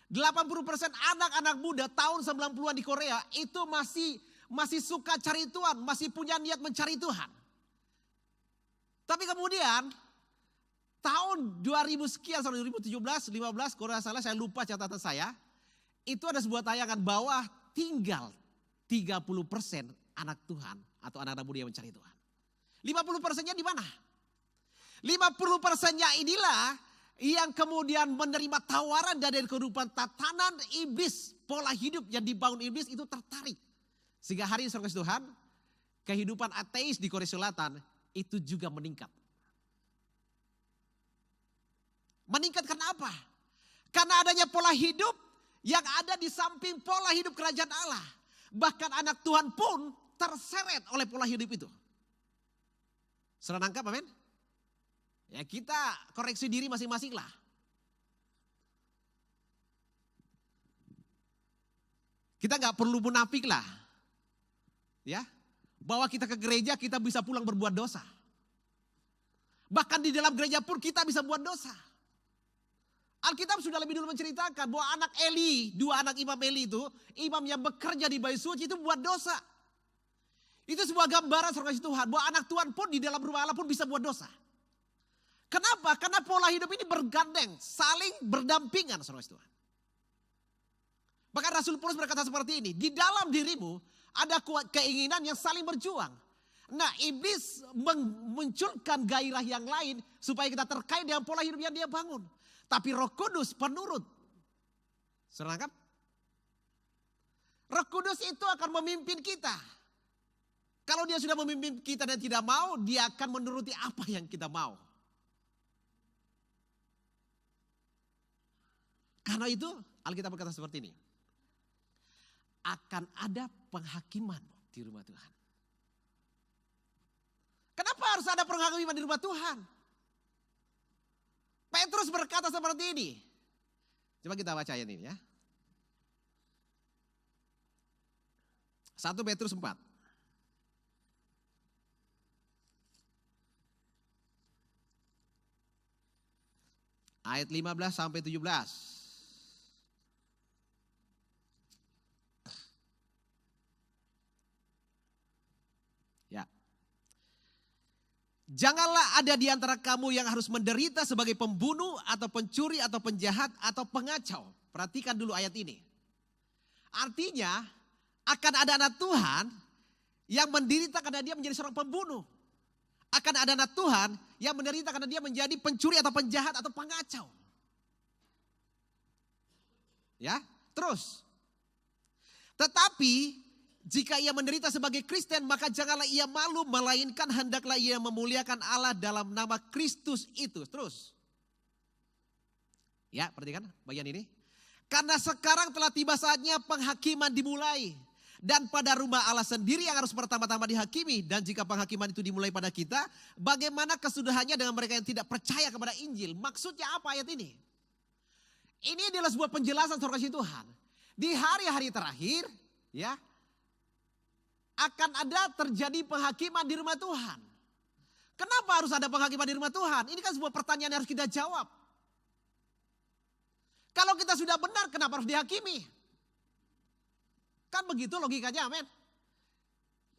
80% anak-anak muda tahun 90-an di Korea itu masih suka cari Tuhan, masih punya niat mencari Tuhan. Tapi kemudian tahun 2000 sekian, 2017, 15, kalau salah saya lupa catatan saya, itu ada sebuah tayangan bahwa tinggal 30% anak Tuhan atau anak-anak muda yang mencari Tuhan. 50%-nya di mana? 50%-nya inilah yang kemudian menerima tawaran dari kehidupan tatanan iblis, pola hidup yang dibangun iblis itu tertarik. Sehingga hari ini saudara Tuhan, kehidupan ateis di Korea Selatan itu juga meningkat. Meningkat karena apa? Karena adanya pola hidup yang ada di samping pola hidup kerajaan Allah. Bahkan anak Tuhan pun terseret oleh pola hidup itu. Sudah nangkap, amin? Ya kita koreksi diri masing-masing lah. Kita gak perlu munafik lah. Ya, bahwa kita ke gereja kita bisa pulang berbuat dosa. Bahkan di dalam gereja pun kita bisa buat dosa. Alkitab sudah lebih dulu menceritakan bahwa anak Eli, 2 anak Imam Eli itu, imam yang bekerja di bait suci itu buat dosa. Itu sebuah gambaran saudara kasih Tuhan bahwa anak Tuhan pun di dalam rumah Allah pun bisa buat dosa. Kenapa? Karena pola hidup ini bergandeng, saling berdampingan saudara kasih Tuhan. Bahkan Rasul Paulus berkata seperti ini, di dalam dirimu ada keinginan yang saling berjuang. Nah, iblis memunculkan gairah yang lain supaya kita terkait dengan pola hidup yang dia bangun. Tapi Roh Kudus penurut. Saudara nangkap? Roh Kudus itu akan memimpin kita. Kalau dia sudah memimpin kita dan tidak mau, dia akan menuruti apa yang kita mau. Karena itu Alkitab berkata seperti ini. Akan ada penghakiman di rumah Tuhan. Kenapa harus ada penghakiman di rumah Tuhan? Petrus berkata seperti ini. Coba kita baca ini ya. 1 Petrus 4. Ayat 15 sampai 17. Ya. Janganlah ada di antara kamu yang harus menderita sebagai pembunuh atau pencuri atau penjahat atau pengacau. Perhatikan dulu ayat ini. Artinya akan ada anak Tuhan yang menderita karena dia menjadi seorang pembunuh. Akan ada anak Tuhan yang menderita karena dia menjadi pencuri atau penjahat atau pengacau. Ya, terus. Tetapi jika ia menderita sebagai Kristen, maka janganlah ia malu, melainkan hendaklah ia memuliakan Allah dalam nama Kristus itu. Terus. Ya, perhatikan bagian ini. Karena sekarang telah tiba saatnya penghakiman dimulai. Dan pada rumah Allah sendiri yang harus pertama-tama dihakimi. Dan jika penghakiman itu dimulai pada kita, bagaimana kesudahannya dengan mereka yang tidak percaya kepada Injil? Maksudnya apa ayat ini? Ini adalah sebuah penjelasan saudara kasih Tuhan. Di hari-hari terakhir, ya, akan ada terjadi penghakiman di rumah Tuhan. Kenapa harus ada penghakiman di rumah Tuhan? Ini kan sebuah pertanyaan yang harus kita jawab. Kalau kita sudah benar, kenapa harus dihakimi? Kan begitu logikanya, amin.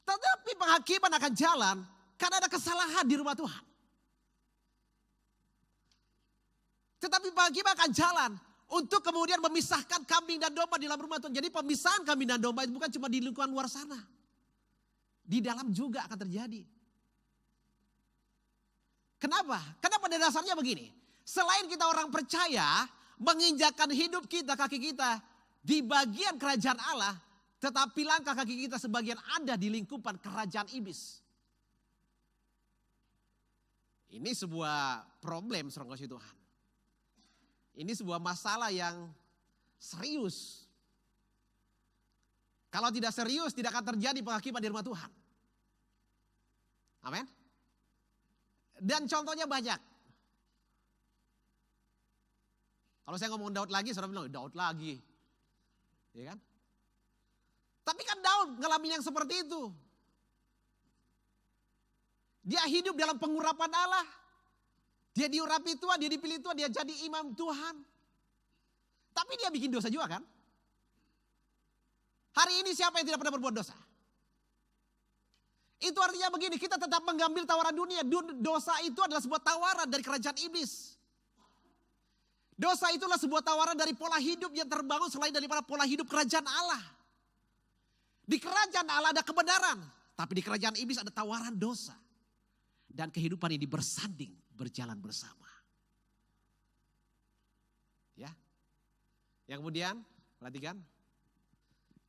Tetapi penghakiman akan jalan karena ada kesalahan di rumah Tuhan. Tetapi penghakiman akan jalan untuk kemudian memisahkan kambing dan domba di dalam rumah Tuhan. Jadi pemisahan kambing dan domba itu bukan cuma di lingkungan luar sana. Di dalam juga akan terjadi. Kenapa? Karena pada dasarnya begini. Selain kita orang percaya, menginjakkan hidup kita, kaki kita di bagian kerajaan Allah, Tetapi langkah kaki kita sebagian ada di lingkupan kerajaan iblis. Ini sebuah problem, saudara kasih Tuhan. Ini sebuah masalah yang serius. Kalau tidak serius, tidak akan terjadi penghakiman di rumah Tuhan. Amin. Dan contohnya banyak. Kalau saya ngomong Daud lagi, saudara bilang Daud lagi. Ya kan? Tapi kan Daud ngalamin yang seperti itu. Dia hidup dalam pengurapan Allah. Dia diurapi Tuhan, dia dipilih Tuhan, dia jadi imam Tuhan. Tapi dia bikin dosa juga kan? Hari ini siapa yang tidak pernah berbuat dosa? Itu artinya begini, kita tetap mengambil tawaran dunia. Dosa itu adalah sebuah tawaran dari kerajaan iblis. Dosa itulah sebuah tawaran dari pola hidup yang terbangun selain daripada pola hidup kerajaan Allah. Di kerajaan Allah ada kebenaran, tapi di kerajaan iblis ada tawaran dosa. Dan kehidupan ini bersanding, berjalan bersama. Ya. Yang kemudian, perhatikan.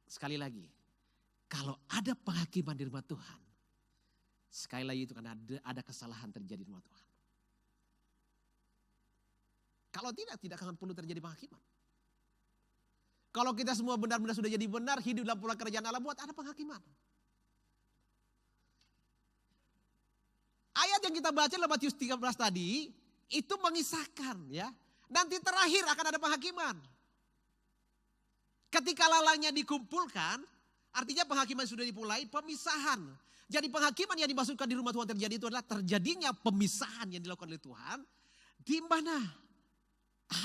Sekali lagi, kalau ada penghakiman di rumah Tuhan, sekali lagi itu kan ada kesalahan terjadi di rumah Tuhan. Kalau tidak akan perlu terjadi penghakiman. Kalau kita semua benar-benar sudah jadi benar, hidup dalam pola kerajaan Allah, buat ada penghakiman. Ayat yang kita baca dalam Matius 13 tadi, itu mengisahkan ya. Nanti terakhir akan ada penghakiman. Ketika lalangnya dikumpulkan, artinya penghakiman sudah dimulai, pemisahan. Jadi penghakiman yang dimaksudkan di rumah Tuhan terjadi itu adalah terjadinya pemisahan yang dilakukan oleh Tuhan. Di mana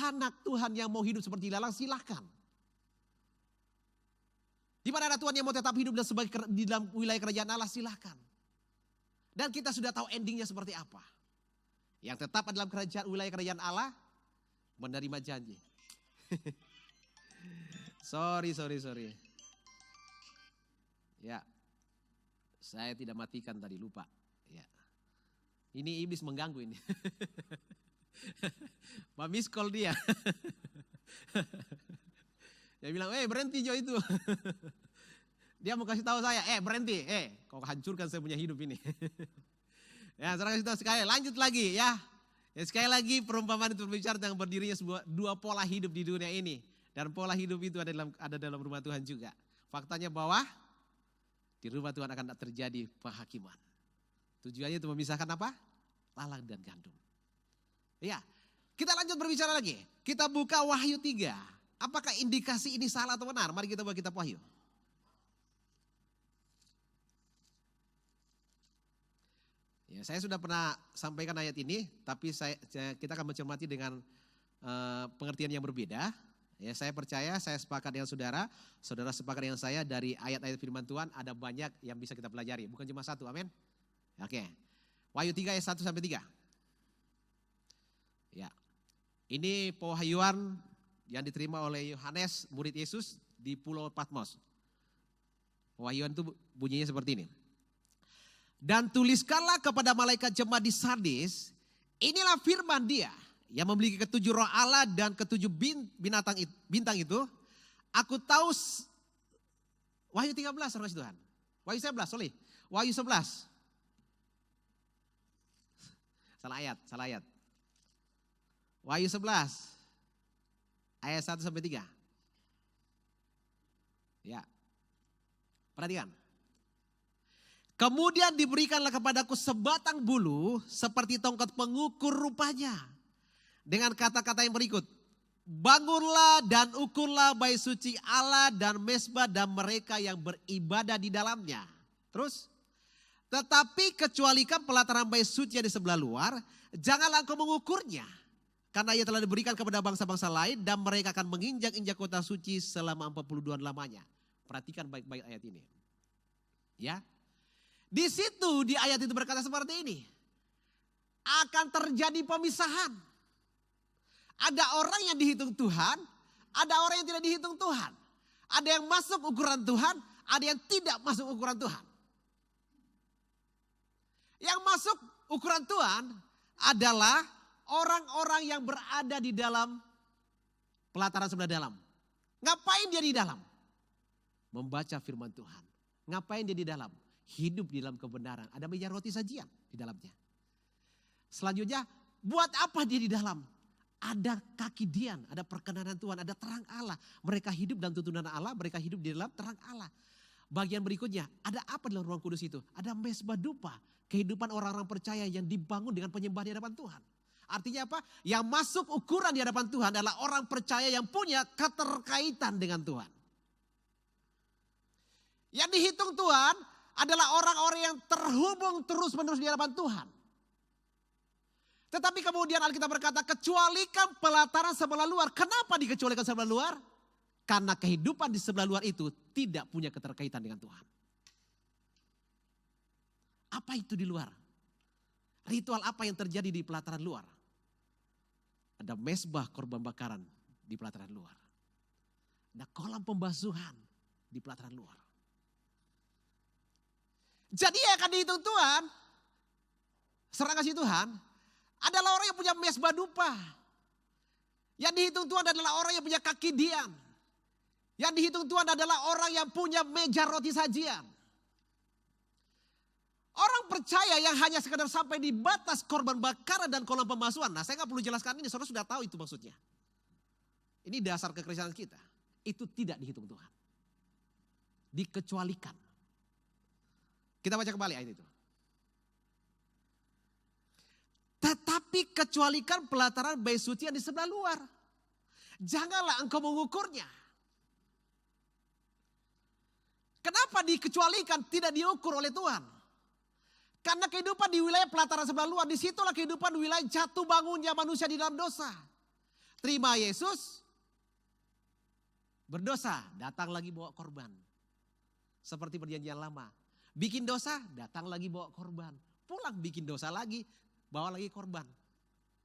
anak Tuhan yang mau hidup seperti lalang silahkan. Di mana ada Tuhan yang mau tetap hidup di dalam wilayah kerajaan Allah silahkan. Dan kita sudah tahu endingnya seperti apa. Yang tetap dalam wilayah kerajaan Allah menerima janji. Sorry. Ya, saya tidak matikan tadi, lupa. Ya. Ini iblis mengganggu ini. Pak miss call dia. Dia bilang, berhenti Jo itu. Dia mau kasih tahu saya, berhenti, kau hancurkan saya punya hidup ini. Ya, saya kasih tahu sekali, lanjut lagi ya. Sekali lagi perumpamaan itu berbicara tentang berdirinya dua pola hidup di dunia ini. Dan pola hidup itu ada dalam rumah Tuhan juga. Faktanya bahwa di rumah Tuhan akan terjadi penghakiman. Tujuannya itu memisahkan apa? Lalang dan gandum. Ya, kita lanjut berbicara lagi. Kita buka Wahyu 3. Apakah indikasi ini salah atau benar? Mari kita buka kitab Wahyu. Ya, saya sudah pernah sampaikan ayat ini, tapi kita akan mencermati dengan pengertian yang berbeda. Ya, saya percaya, saya sepakat dengan saudara sepakat dengan saya dari ayat-ayat firman Tuhan ada banyak yang bisa kita pelajari, bukan cuma satu, amin. Oke. Wahyu 3 ayat 1 sampai 3. Ya. Ini pewahyuan yang diterima oleh Yohanes, murid Yesus di Pulau Patmos. Pewahyuan itu bunyinya seperti ini. Dan tuliskanlah kepada malaikat jemaat di Sardis, inilah firman Dia yang memiliki ketujuh roh Allah dan ketujuh bintang itu. Aku tahu Wahyu 13 saudara Tuhan. Wahyu 11, sorry. Wahyu 11. Salah ayat. Wahyu 11 ayat 1 sampai 3. Ya. Perhatikan. Kemudian diberikanlah kepadaku sebatang bulu seperti tongkat pengukur rupanya. Dengan kata-kata yang berikut. Bangunlah dan ukurlah bait suci Allah dan mezbah dan mereka yang beribadah di dalamnya. Terus. Tetapi kecualikan pelataran bait suci yang di sebelah luar. Janganlah engkau mengukurnya. Karena ia telah diberikan kepada bangsa-bangsa lain. Dan mereka akan menginjak-injak kota suci selama 42 tahun lamanya. Perhatikan baik-baik ayat ini. Ya. Di situ di ayat itu berkata seperti ini. Akan terjadi pemisahan. Ada orang yang dihitung Tuhan, ada orang yang tidak dihitung Tuhan. Ada yang masuk ukuran Tuhan, ada yang tidak masuk ukuran Tuhan. Yang masuk ukuran Tuhan adalah orang-orang yang berada di dalam pelataran sebelah dalam. Ngapain dia di dalam? membaca firman Tuhan. Ngapain dia di dalam? Hidup di dalam kebenaran. Ada meja roti sajian di dalamnya. Selanjutnya, buat apa dia di dalam? Ada kaki Dian, ada perkenanan Tuhan, ada terang Allah. Mereka hidup dalam tuntunan Allah, mereka hidup di dalam terang Allah. Bagian berikutnya, ada apa dalam ruang kudus itu? Ada mesbah dupa, kehidupan orang-orang percaya yang dibangun dengan penyembahan di hadapan Tuhan. Artinya apa? Yang masuk ukuran di hadapan Tuhan adalah orang percaya yang punya keterkaitan dengan Tuhan. Yang dihitung Tuhan adalah orang-orang yang terhubung terus-menerus di hadapan Tuhan. Tetapi kemudian Alkitab berkata, kecualikan pelataran sebelah luar. Kenapa dikecualikan sebelah luar? Karena kehidupan di sebelah luar itu tidak punya keterkaitan dengan Tuhan. Apa itu di luar? Ritual apa yang terjadi di pelataran luar? Ada mesbah korban bakaran di pelataran luar. Ada kolam pembasuhan di pelataran luar. Jadi yang akan dihitung Tuhan, serang kasih Tuhan, adalah orang yang punya mesbah dupa. Yang dihitung Tuhan adalah orang yang punya kaki Dian. Yang dihitung Tuhan adalah orang yang punya meja roti sajian. Orang percaya yang hanya sekedar sampai di batas korban bakaran dan kolam pembasuhan. Nah, saya nggak perlu jelaskan ini, saudara sudah tahu itu maksudnya. Ini dasar kekristenan kita. Itu tidak dihitung Tuhan. Dikecualikan. Kita baca kembali ayat itu. Tetapi kecualikan pelataran bait suci yang di sebelah luar. Janganlah engkau mengukurnya. Kenapa dikecualikan, tidak diukur oleh Tuhan? Karena kehidupan di wilayah pelataran sebelah luar, disitulah kehidupan wilayah jatuh bangunnya manusia di dalam dosa. Terima Yesus, berdosa, datang lagi bawa korban. Seperti perjanjian lama. Bikin dosa, datang lagi bawa korban. Pulang bikin dosa lagi, bawa lagi korban.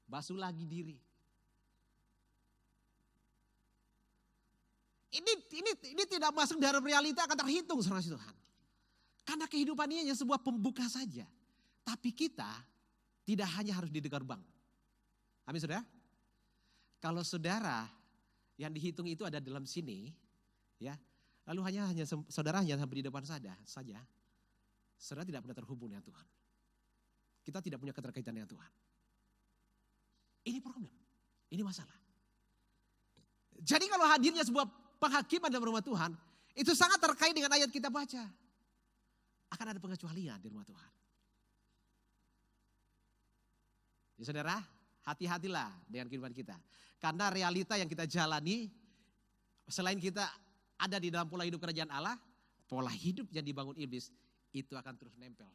Basuh lagi diri. Ini tidak masuk dalam realita, akan terhitung saudara Tuhan. Karena kehidupan ini hanya sebuah pembuka saja. Tapi kita tidak hanya harus di gerbang. Amin saudara? Kalau saudara yang dihitung itu ada dalam sini, ya, lalu hanya saudara hanya sampai di depan saja, saudara tidak pernah terhubung dengan Tuhan. Kita tidak punya keterkaitan dengan Tuhan. Ini problem, ini masalah. Jadi kalau hadirnya sebuah penghakiman dalam rumah Tuhan, itu sangat terkait dengan ayat kita baca. Akan ada pengecualian di rumah Tuhan. Ya saudara, hati-hatilah dengan kehidupan kita. Karena realita yang kita jalani, selain kita ada di dalam pola hidup kerajaan Allah, pola hidup yang dibangun iblis, itu akan terus nempel.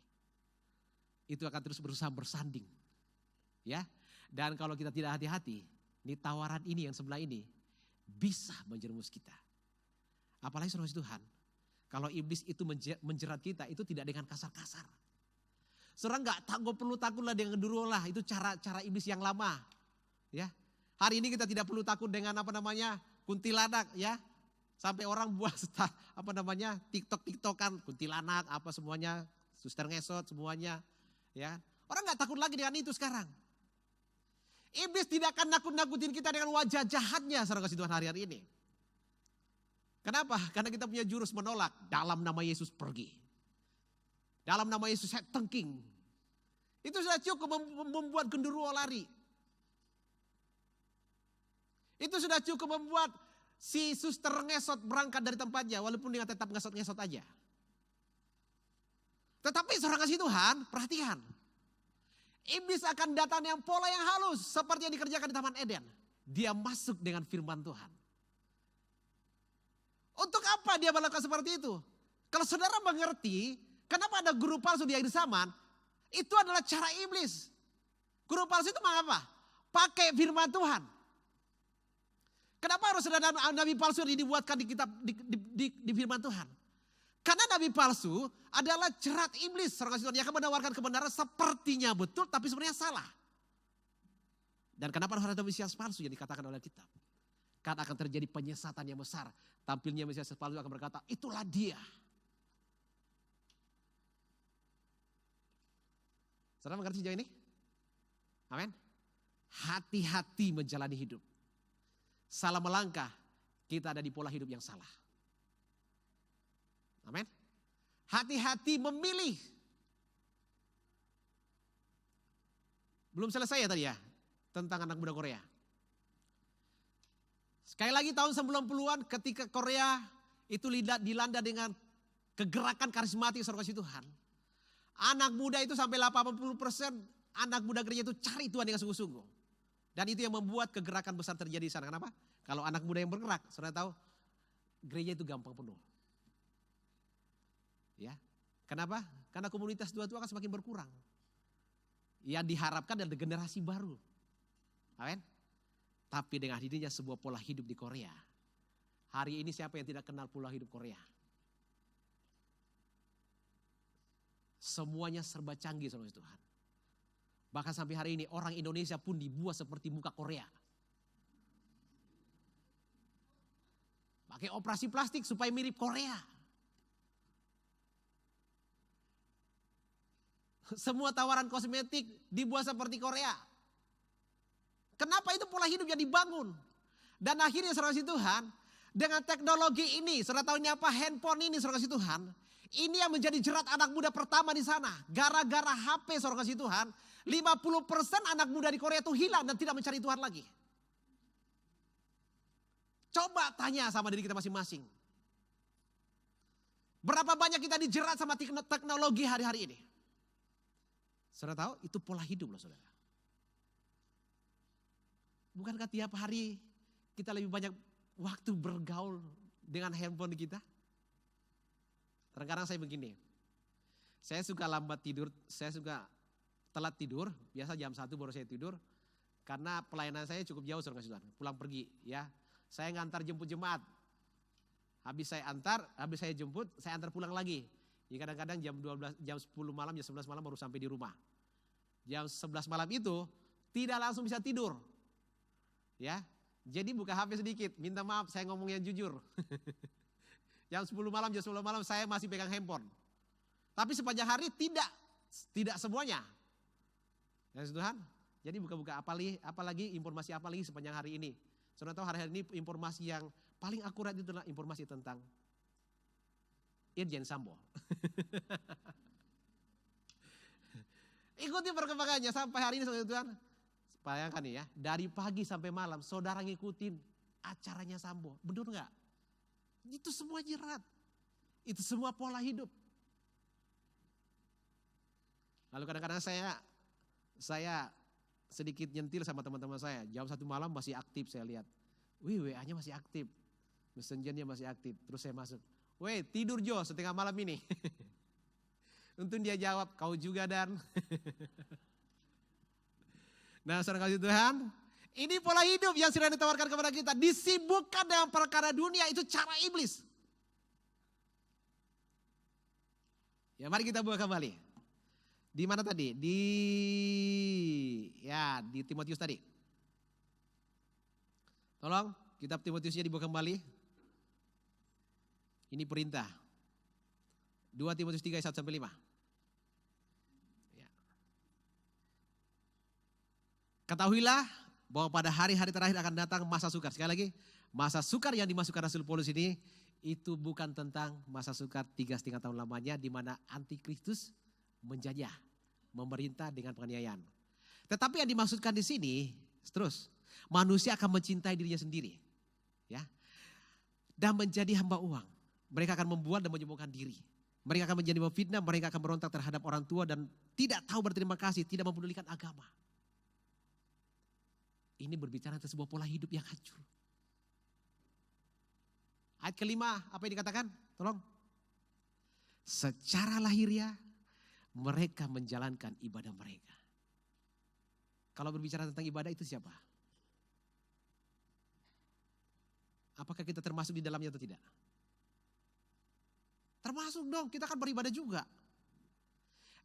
Itu akan terus berusaha bersanding. Ya, dan kalau kita tidak hati-hati, ini tawaran ini yang sebelah ini, bisa menjerumus kita. Apalagi saudara Tuhan, kalau iblis itu menjerat kita, itu tidak dengan kasar-kasar. Saudara nggak perlu takutlah dengan dulu lah, itu cara iblis yang lama. Ya, hari ini kita tidak perlu takut dengan kuntilanak, ya. Sampai orang buat TikTok-TikTokan kuntilanak apa semuanya, suster ngesot semuanya, ya. Orang nggak takut lagi dengan itu sekarang. Iblis tidak akan nakut-nakutin kita dengan wajah jahatnya, saudara kasih Tuhan hari ini. Kenapa? Karena kita punya jurus menolak. Dalam nama Yesus pergi. Dalam nama Yesus saya tengking. Itu sudah cukup membuat genderuwo lari. Itu sudah cukup membuat si suster ngesot berangkat dari tempatnya. Walaupun dia tetap ngesot-ngesot aja. Tetapi seorang kasih Tuhan, perhatikan. Iblis akan datang dengan pola yang halus. Seperti yang dikerjakan di Taman Eden. Dia masuk dengan firman Tuhan. Untuk apa dia melakukan seperti itu? Kalau saudara mengerti, kenapa ada guru palsu di akhir zaman? Itu adalah cara iblis. Guru palsu itu mengapa? Pakai firman Tuhan. Kenapa harus ada nabi palsu yang dibuatkan di kitab di firman Tuhan? Karena nabi palsu adalah jerat iblis. Yang akan menawarkan kebenaran sepertinya betul, tapi sebenarnya salah. Dan kenapa harus ada Mesias palsu yang dikatakan oleh kitab? Karena akan terjadi penyesatan yang besar. Tampilnya Mesias palsu akan berkata, itulah dia. Saudara mengerti sejauh ini? Amin. Hati-hati menjalani hidup. Salah melangkah, kita ada di pola hidup yang salah. Amin. Hati-hati memilih. Belum selesai ya tadi ya, tentang anak muda Korea. Sekali lagi tahun 90-an ketika Korea itu dilanda dengan kegerakan karismatik saudara kasih Tuhan. Anak muda itu sampai 80% anak muda gereja itu cari Tuhan dengan sungguh-sungguh. Dan itu yang membuat kegerakan besar terjadi di sana. Kenapa? Kalau anak muda yang bergerak, saudara tahu gereja itu gampang penuh. Ya, kenapa? Karena komunitas tua-tua akan semakin berkurang. Yang diharapkan adalah generasi baru. Amin. Tapi dengan hadirnya sebuah pola hidup di Korea. Hari ini siapa yang tidak kenal pola hidup Korea? Semuanya serba canggih saudara Tuhan. Bahkan sampai hari ini orang Indonesia pun dibuat seperti muka Korea. Pakai operasi plastik supaya mirip Korea. Semua tawaran kosmetik dibuat seperti Korea. Kenapa itu pola hidup yang dibangun? Dan akhirnya saudara kasih Tuhan, dengan teknologi ini, saudara tahu ini apa? Handphone ini saudara kasih Tuhan. Ini yang menjadi jerat anak muda pertama di sana. Gara-gara HP saudara kasih Tuhan, 50% anak muda di Korea itu hilang dan tidak mencari Tuhan lagi. Coba tanya sama diri kita masing-masing. Berapa banyak kita dijerat sama teknologi hari-hari ini? Saudara tahu itu pola hidup loh saudara. Bukankah tiap hari kita lebih banyak waktu bergaul dengan handphone kita? Terkadang saya begini. Saya suka lambat tidur, saya suka telat tidur. Biasa jam 1 baru saya tidur. Karena pelayanan saya cukup jauh saudara. Pulang pergi ya. Saya ngantar jemput jemaat. Habis saya antar, habis saya jemput, saya antar pulang lagi. Ya kadang-kadang jam 12, jam 10 malam, jam 11 malam baru sampai di rumah. Jam 11 malam itu tidak langsung bisa tidur. Ya, jadi buka HP sedikit, minta maaf saya ngomong yang jujur. Jam 10 malam, jam 10 malam saya masih pegang handphone. Tapi sepanjang hari tidak semuanya. Ya Tuhan, jadi buka-buka apalagi informasi apa lagi sepanjang hari ini. Saudara tahu hari-hari ini informasi yang paling akurat itu adalah informasi tentang Irjen Sambo. Ikuti perkembangannya sampai hari ini saudara Tuhan. Bayangkan nih ya, dari pagi sampai malam saudara ngikutin acaranya Sambo. Benar enggak? Itu semua jerat. Itu semua pola hidup. Lalu kadang-kadang saya sedikit nyentil sama teman-teman saya. Jam 1 malam masih aktif saya lihat. Wih WA-nya masih aktif. Messenger-nya masih aktif. Terus saya masuk. Weh tidur Jo setengah malam ini. Untung dia jawab kau juga Dan. Nah saudara kasih Tuhan. Ini pola hidup yang sedang ditawarkan kepada kita. Disibukkan dengan perkara dunia itu cara iblis. Ya mari kita buka kembali. Di mana tadi? Di Timotius tadi. Tolong kitab Timotiusnya dibuka kembali. Ini perintah. 2 Timotius 3 ayat 1 sampai 5. Ya. Ketahuilah bahwa pada hari-hari terakhir akan datang masa sukar. Sekali lagi, masa sukar yang dimasukkan Rasul Paulus ini itu bukan tentang masa sukar 3,5 tahun lamanya di mana antikristus menjajah, memerintah dengan penganiayaan. Tetapi yang dimaksudkan di sini, terus manusia akan mencintai dirinya sendiri, ya, dan menjadi hamba uang. Mereka akan membuat dan menyembuhkan diri. Mereka akan menjadi memfitnah, mereka akan berontak terhadap orang tua dan tidak tahu berterima kasih, tidak mempedulikan agama. Ini berbicara tentang sebuah pola hidup yang hancur. Ayat kelima, apa yang dikatakan? Tolong. Secara lahiriah mereka menjalankan ibadah mereka. Kalau berbicara tentang ibadah itu siapa? Apakah kita termasuk di dalamnya atau tidak? Termasuk dong, kita akan beribadah juga.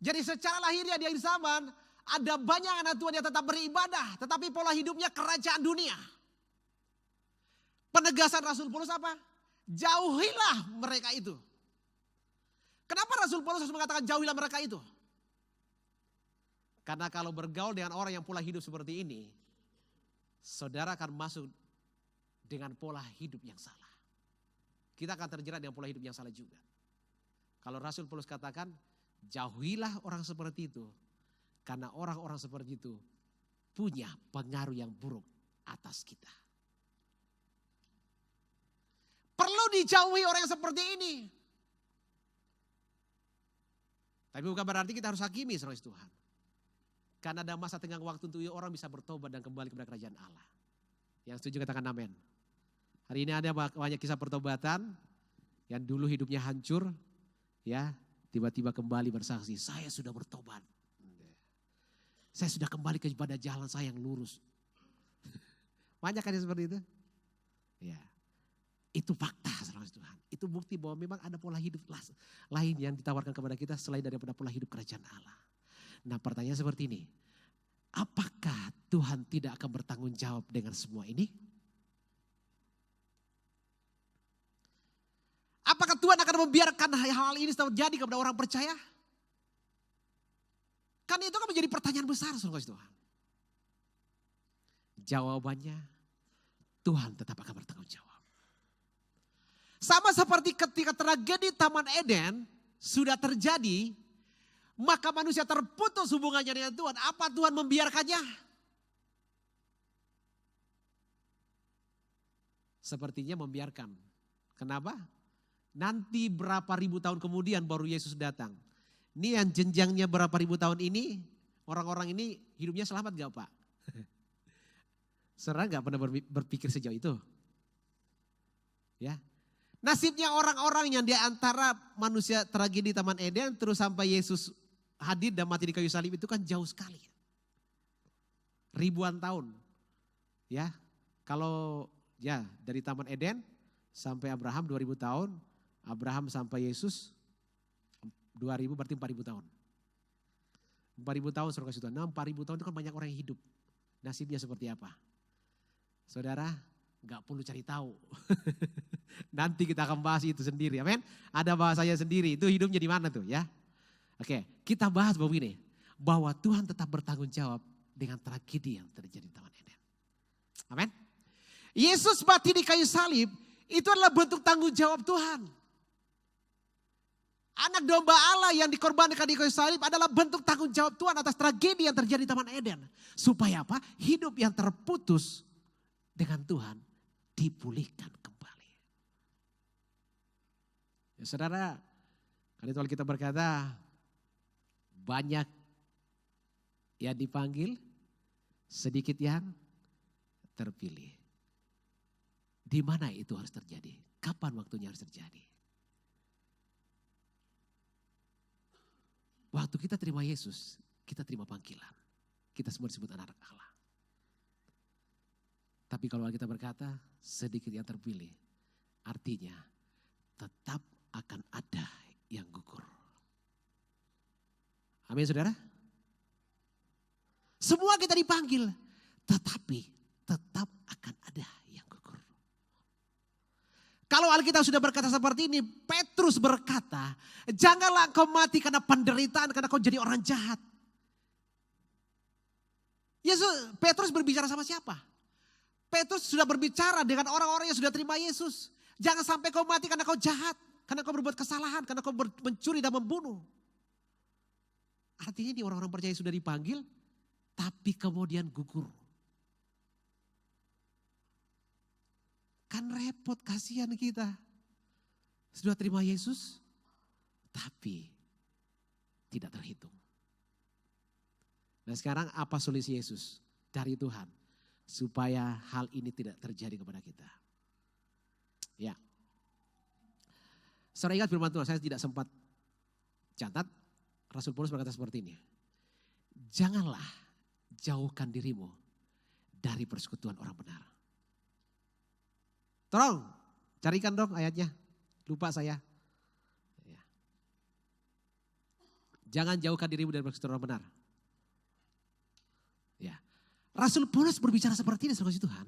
Jadi secara lahiriah di akhir zaman, ada banyak anak Tuhan yang tetap beribadah, tetapi pola hidupnya kerajaan dunia. Penegasan Rasul Paulus apa? Jauhilah mereka itu. Kenapa Rasul Paulus harus mengatakan jauhilah mereka itu? Karena kalau bergaul dengan orang yang pola hidup seperti ini, saudara akan masuk dengan pola hidup yang salah. Kita akan terjerat dengan pola hidup yang salah juga. Kalau Rasul Paulus katakan, jauhilah orang seperti itu. Karena orang-orang seperti itu punya pengaruh yang buruk atas kita. Perlu dijauhi orang yang seperti ini. Tapi bukan berarti kita harus hakimi saudara Tuhan. Karena ada masa tenggang waktu untuk orang bisa bertobat dan kembali kepada kerajaan Allah. Yang setuju katakan amin. Hari ini ada banyak kisah pertobatan yang dulu hidupnya hancur, ya tiba-tiba kembali bersaksi, saya sudah bertobat. Saya sudah kembali kepada jalan saya yang lurus. Banyak kan yang seperti itu? Ya. Itu fakta saudara Tuhan. Itu bukti bahwa memang ada pola hidup lain yang ditawarkan kepada kita selain daripada pola hidup kerajaan Allah. Nah pertanyaan seperti ini. Apakah Tuhan tidak akan bertanggung jawab dengan semua ini? Apakah Tuhan akan membiarkan hal ini terjadi kepada orang percaya? Kan itu kan menjadi pertanyaan besar saudara Tuhan. Jawabannya Tuhan tetap akan bertanggung jawab. Sama seperti ketika tragedi Taman Eden sudah terjadi, maka manusia terputus hubungannya dengan Tuhan. Apa Tuhan membiarkannya? Sepertinya membiarkan. Kenapa? Nanti berapa ribu tahun kemudian baru Yesus datang. Ini yang jenjangnya berapa ribu tahun ini, orang-orang ini hidupnya selamat gak Pak? Saudara gak pernah berpikir sejauh itu? Ya. Nasibnya orang-orang yang di antara manusia tragedi Taman Eden terus sampai Yesus hadir dan mati di kayu salib itu kan jauh sekali. Ribuan tahun. Ya. Kalau ya dari Taman Eden sampai Abraham 2000 tahun, Abraham sampai Yesus 2000 berarti 4000 tahun. 4000 tahun saudara kasih Tuhan. Nah 4000 tahun itu kan banyak orang yang hidup. Nasibnya seperti apa? Saudara gak perlu cari tahu. Nanti kita akan bahas itu sendiri, amin. Ada bahasanya sendiri, itu hidupnya di mana tuh ya. Oke, kita bahas begini, bahwa Tuhan tetap bertanggung jawab dengan tragedi yang terjadi di Taman Eden. Amin. Yesus mati di kayu salib, itu adalah bentuk tanggung jawab Tuhan. Anak domba Allah yang dikorbankan di kayu salib adalah bentuk tanggung jawab Tuhan atas tragedi yang terjadi di Taman Eden. Supaya apa? Hidup yang terputus dengan Tuhan dipulihkan kembali. Ya, saudara, kali itu kita berkata banyak yang dipanggil, sedikit yang terpilih. Di mana itu harus terjadi? Kapan waktunya harus terjadi? Waktu kita terima Yesus, kita terima panggilan. Kita semua disebut anak Allah. Tapi kalau kita berkata sedikit yang terpilih, artinya tetap akan ada yang gugur. Amin saudara. Semua kita dipanggil, tetapi tetap akan ada yang gugur. Kalau Alkitab sudah berkata seperti ini, Petrus berkata, janganlah engkau mati karena penderitaan, karena kau jadi orang jahat. Petrus berbicara sama siapa? Petrus sudah berbicara dengan orang-orang yang sudah terima Yesus. Jangan sampai kau mati karena kau jahat. Karena kau berbuat kesalahan, karena kau mencuri dan membunuh. Artinya ini orang-orang percaya sudah dipanggil, tapi kemudian gugur. Kan repot, kasihan kita. Sudah terima Yesus, tapi tidak terhitung. Nah sekarang apa solusi Yesus dari Tuhan? Supaya hal ini tidak terjadi kepada kita. Ya. Saudara ingat firman Tuhan, saya tidak sempat catat. Rasul Paulus berkata seperti ini. Janganlah jauhkan dirimu dari persekutuan orang benar. Tolong carikan dong ayatnya. Lupa saya. Ya. Jangan jauhkan dirimu dari persekutuan orang benar. Ya. Rasul Paulus berbicara seperti ini saudara Tuhan.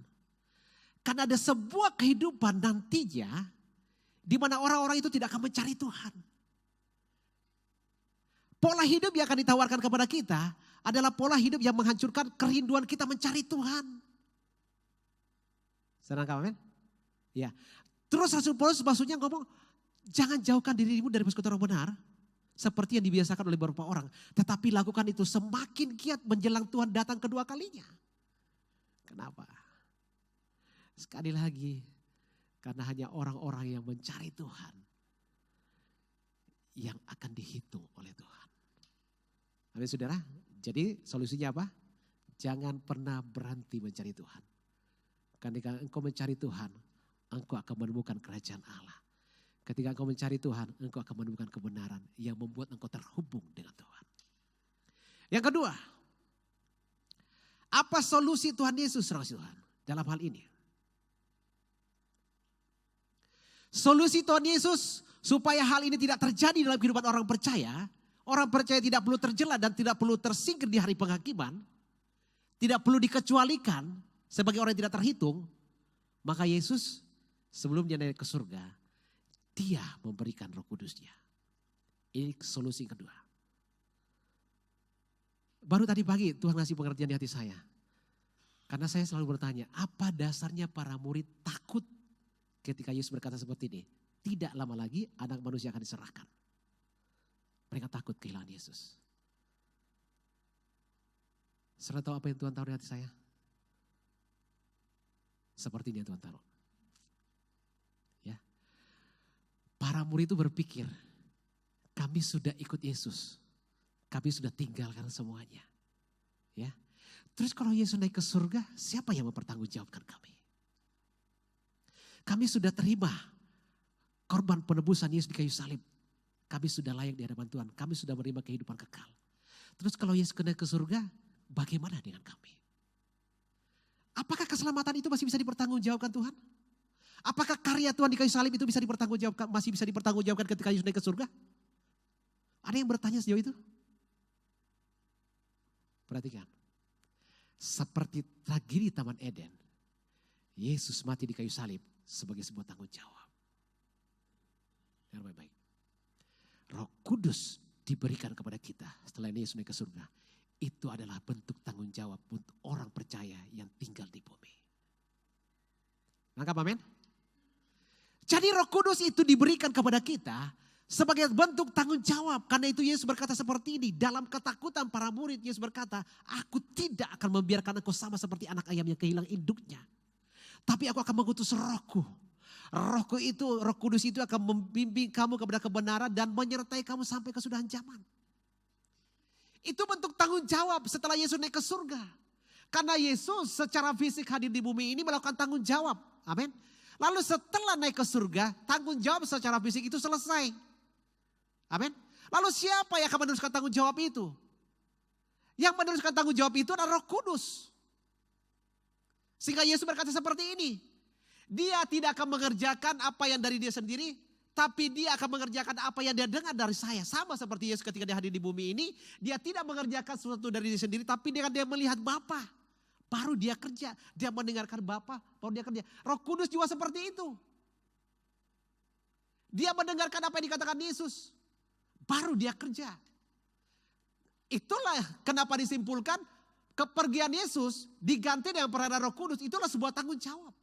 Karena ada sebuah kehidupan nantinya di mana orang-orang itu tidak akan mencari Tuhan. Pola hidup yang akan ditawarkan kepada kita adalah pola hidup yang menghancurkan kerinduan kita mencari Tuhan. Senang kamu, amin? Ya. Terus Rasul Paulus maksudnya ngomong, Jangan jauhkan dirimu dari persekutuan orang benar. Seperti yang dibiasakan oleh beberapa orang. Tetapi lakukan itu semakin giat menjelang Tuhan datang kedua kalinya. Kenapa? Sekali lagi, karena hanya orang-orang yang mencari Tuhan yang akan dihitung oleh Tuhan. Amin saudara. Jadi solusinya apa? Jangan pernah berhenti mencari Tuhan. Ketika engkau mencari Tuhan, engkau akan menemukan kerajaan Allah. Ketika engkau mencari Tuhan, engkau akan menemukan kebenaran yang membuat engkau terhubung dengan Tuhan. Yang kedua, apa solusi Tuhan Yesus Tuhan dalam hal ini? Solusi Tuhan Yesus supaya hal ini tidak terjadi dalam kehidupan orang percaya tidak perlu terjela dan tidak perlu tersingkir di hari penghakiman, tidak perlu dikecualikan sebagai orang yang tidak terhitung, maka Yesus sebelum dia naik ke surga, dia memberikan Roh Kudus-Nya. Ini solusi kedua. Baru tadi pagi Tuhan ngasih pengertian di hati saya. Karena saya selalu bertanya, apa dasarnya para murid takut ketika Yesus berkata seperti ini? Tidak lama lagi anak manusia akan diserahkan. Mereka takut kehilangan Yesus. Saudara tahu apa yang Tuhan taruh di hati saya? Seperti ini yang Tuhan taruh. Ya. Para murid itu berpikir, kami sudah ikut Yesus. Kami sudah tinggalkan semuanya. Ya. Terus kalau Yesus naik ke surga, siapa yang mempertanggungjawabkan kami? Kami sudah terima korban penebusan Yesus di kayu salib. Kami sudah layak di hadapan Tuhan. Kami sudah menerima kehidupan kekal. Terus kalau Yesus naik ke surga, bagaimana dengan kami? Apakah keselamatan itu masih bisa dipertanggungjawabkan Tuhan? Apakah karya Tuhan di kayu salib itu bisa dipertanggungjawabkan, masih bisa dipertanggungjawabkan ketika Yesus naik ke surga? Ada yang bertanya sejauh itu? Perhatikan. Seperti tragedi Taman Eden, Yesus mati di kayu salib sebagai sebuah tanggung jawab. Yang baik-baik. Roh Kudus diberikan kepada kita setelah Yesus naik ke surga. Itu adalah bentuk tanggung jawab untuk orang percaya yang tinggal di bumi. Nangkap amin? Jadi Roh Kudus itu diberikan kepada kita sebagai bentuk tanggung jawab. Karena itu Yesus berkata seperti ini. Dalam ketakutan para murid Yesus berkata, aku tidak akan membiarkan engkau sama seperti anak ayam yang kehilangan induknya. Tapi aku akan mengutus Rohku. Rohku itu, Roh Kudus itu akan membimbing kamu kepada kebenaran dan menyertai kamu sampai kesudahan zaman. Itu bentuk tanggung jawab setelah Yesus naik ke surga. Karena Yesus secara fisik hadir di bumi ini melakukan tanggung jawab. Amin. Lalu setelah naik ke surga, tanggung jawab secara fisik itu selesai. Amin. Lalu siapa yang akan meneruskan tanggung jawab itu? Yang meneruskan tanggung jawab itu adalah Roh Kudus. Sehingga Yesus berkata seperti ini. Dia tidak akan mengerjakan apa yang dari dia sendiri, tapi dia akan mengerjakan apa yang dia dengar dari saya. Sama seperti Yesus ketika dia hadir di bumi ini, dia tidak mengerjakan sesuatu dari dia sendiri, tapi dengan dia melihat Bapa, baru dia kerja. Dia mendengarkan Bapa, baru dia kerja. Roh Kudus juga seperti itu. Dia mendengarkan apa yang dikatakan Yesus, baru dia kerja. Itulah kenapa disimpulkan kepergian Yesus diganti dengan peran Roh Kudus. Itulah sebuah tanggung jawab.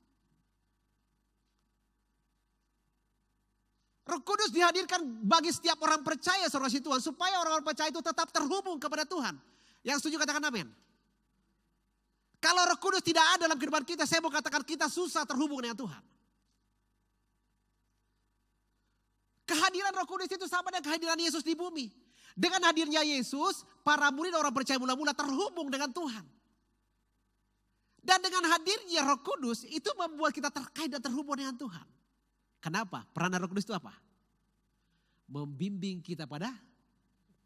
Roh Kudus dihadirkan bagi setiap orang percaya saudara Tuhan. Supaya orang-orang percaya itu tetap terhubung kepada Tuhan. Yang setuju katakan amin. Kalau Roh Kudus tidak ada dalam kehidupan kita, saya mau katakan kita susah terhubung dengan Tuhan. Kehadiran Roh Kudus itu sama dengan kehadiran Yesus di bumi. Dengan hadirnya Yesus, para murid orang percaya mula-mula terhubung dengan Tuhan. Dan dengan hadirnya Roh Kudus itu membuat kita terkait dan terhubung dengan Tuhan. Kenapa? Peranan Roh Kudus itu apa? Membimbing kita pada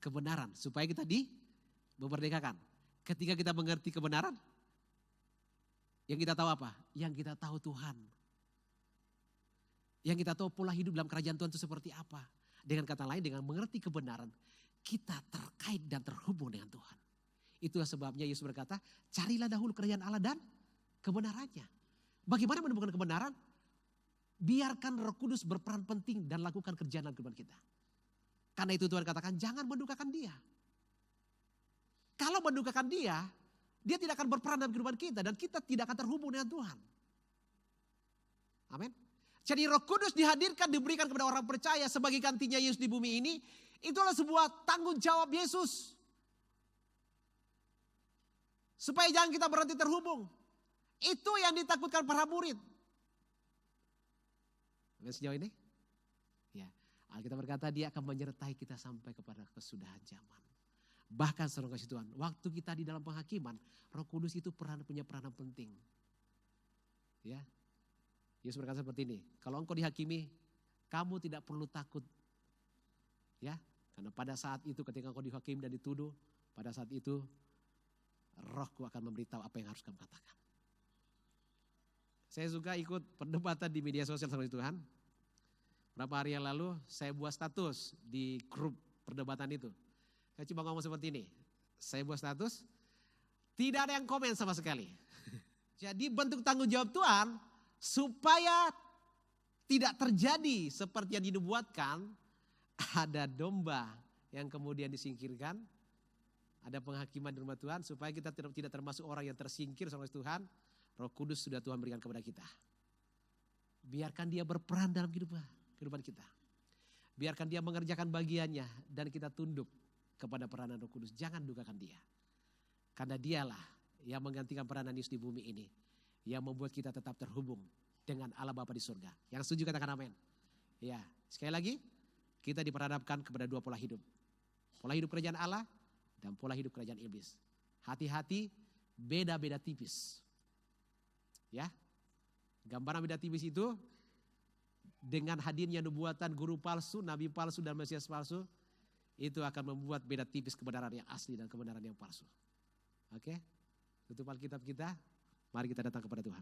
kebenaran. Supaya kita memerdekakan. Ketika kita mengerti kebenaran, yang kita tahu apa? Yang kita tahu Tuhan. Yang kita tahu pola hidup dalam kerajaan Tuhan itu seperti apa. Dengan kata lain, dengan mengerti kebenaran, kita terkait dan terhubung dengan Tuhan. Itulah sebabnya Yesus berkata, carilah dahulu kerajaan Allah dan kebenarannya. Bagaimana menemukan kebenaran? Biarkan Roh Kudus berperan penting dan lakukan kerjaan dalam kehidupan kita. Karena itu Tuhan katakan jangan mendukakan dia. Kalau mendukakan dia tidak akan berperan dalam kehidupan kita dan kita tidak akan terhubung dengan Tuhan. Amin. Jadi Roh Kudus dihadirkan, diberikan kepada orang percaya sebagai gantinya Yesus di bumi ini. Itulah sebuah tanggung jawab Yesus. Supaya jangan kita berhenti terhubung. Itu yang ditakutkan para murid. Dan sejauh ini, ya, Alkitab berkata dia akan menyertai kita sampai kepada kesudahan zaman. Bahkan saudara kasih Tuhan, waktu kita di dalam penghakiman, Roh Kudus itu punya peranan penting. Ya, Yesus berkata seperti ini, kalau engkau dihakimi, kamu tidak perlu takut. Ya, karena pada saat itu ketika engkau dihakimi dan dituduh, pada saat itu Rohku akan memberitahu apa yang harus kamu katakan. Saya suka ikut perdebatan di media sosial sama Tuhan. Berapa hari yang lalu saya buat status di grup perdebatan itu. Saya cuma ngomong seperti ini. Saya buat status, tidak ada yang komen sama sekali. Jadi bentuk tanggung jawab Tuhan supaya tidak terjadi seperti yang dinubuatkan. Ada domba yang kemudian disingkirkan. Ada penghakiman di rumah Tuhan supaya kita tidak termasuk orang yang tersingkir sama Tuhan. Roh Kudus sudah Tuhan berikan kepada kita. Biarkan dia berperan dalam kehidupan kita. Biarkan dia mengerjakan bagiannya dan kita tunduk kepada peranan Roh Kudus. Jangan dugakan dia. Karena dialah yang menggantikan peranan Yesus di bumi ini. Yang membuat kita tetap terhubung dengan Allah Bapa di surga. Yang setuju katakan amin. Ya, sekali lagi kita diperhadapkan kepada dua pola hidup. Pola hidup kerajaan Allah dan pola hidup kerajaan iblis. Hati-hati, beda-beda tipis. Ya, gambaran beda tipis itu dengan hadirnya nubuatan guru palsu, nabi palsu dan mesias palsu, itu akan membuat beda tipis kebenaran yang asli dan kebenaran yang palsu. Oke, tutup Alkitab kita, mari kita datang kepada Tuhan.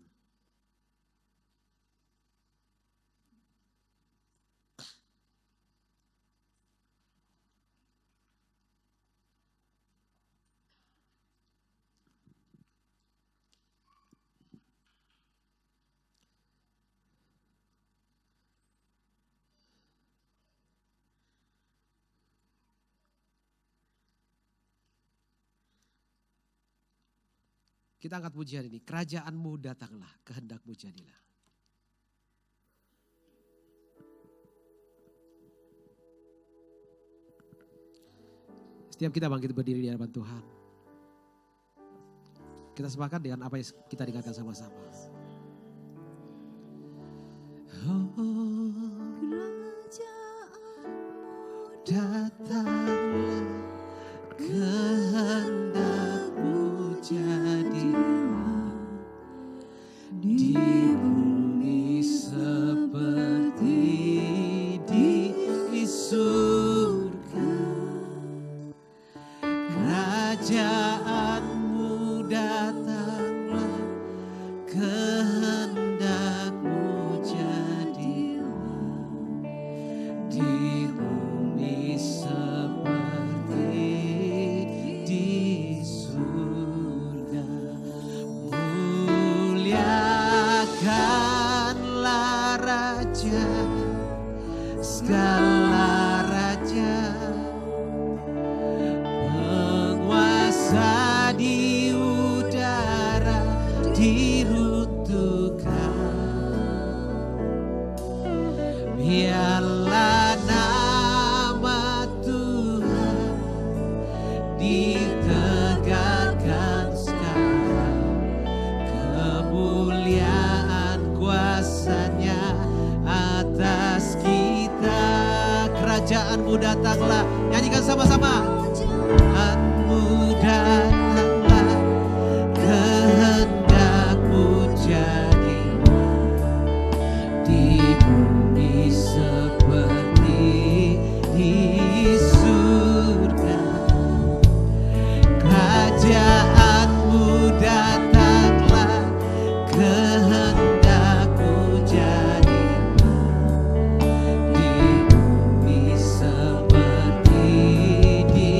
Kita angkat pujian ini. Kerajaanmu datanglah, kehendakmu jadilah. Setiap kita bangkit berdiri di hadapan Tuhan. Kita sepakat dengan apa yang kita dengarkan sama-sama. Kerajaanmu datanglah, kehendakmu jadilah di bumi seperti di surga. Kerajaanmu datanglah, kehendakmu jadilah di bumi seperti di surga. Muliakanlah Raja, segala raja, penguasa di udara diruntuhkan. Biarlah nama Tuhan ditegakkan sekarang. Kemuliaan kuasa-Nya atas kita. Kerajaanmu datanglah. Nyanyikan sama-sama. Kerajaanmu datanglah, kehendakmu jadilah di bumi seperti di surga. Kerajaanmu datanglah, kehendakmu jadilah di bumi seperti di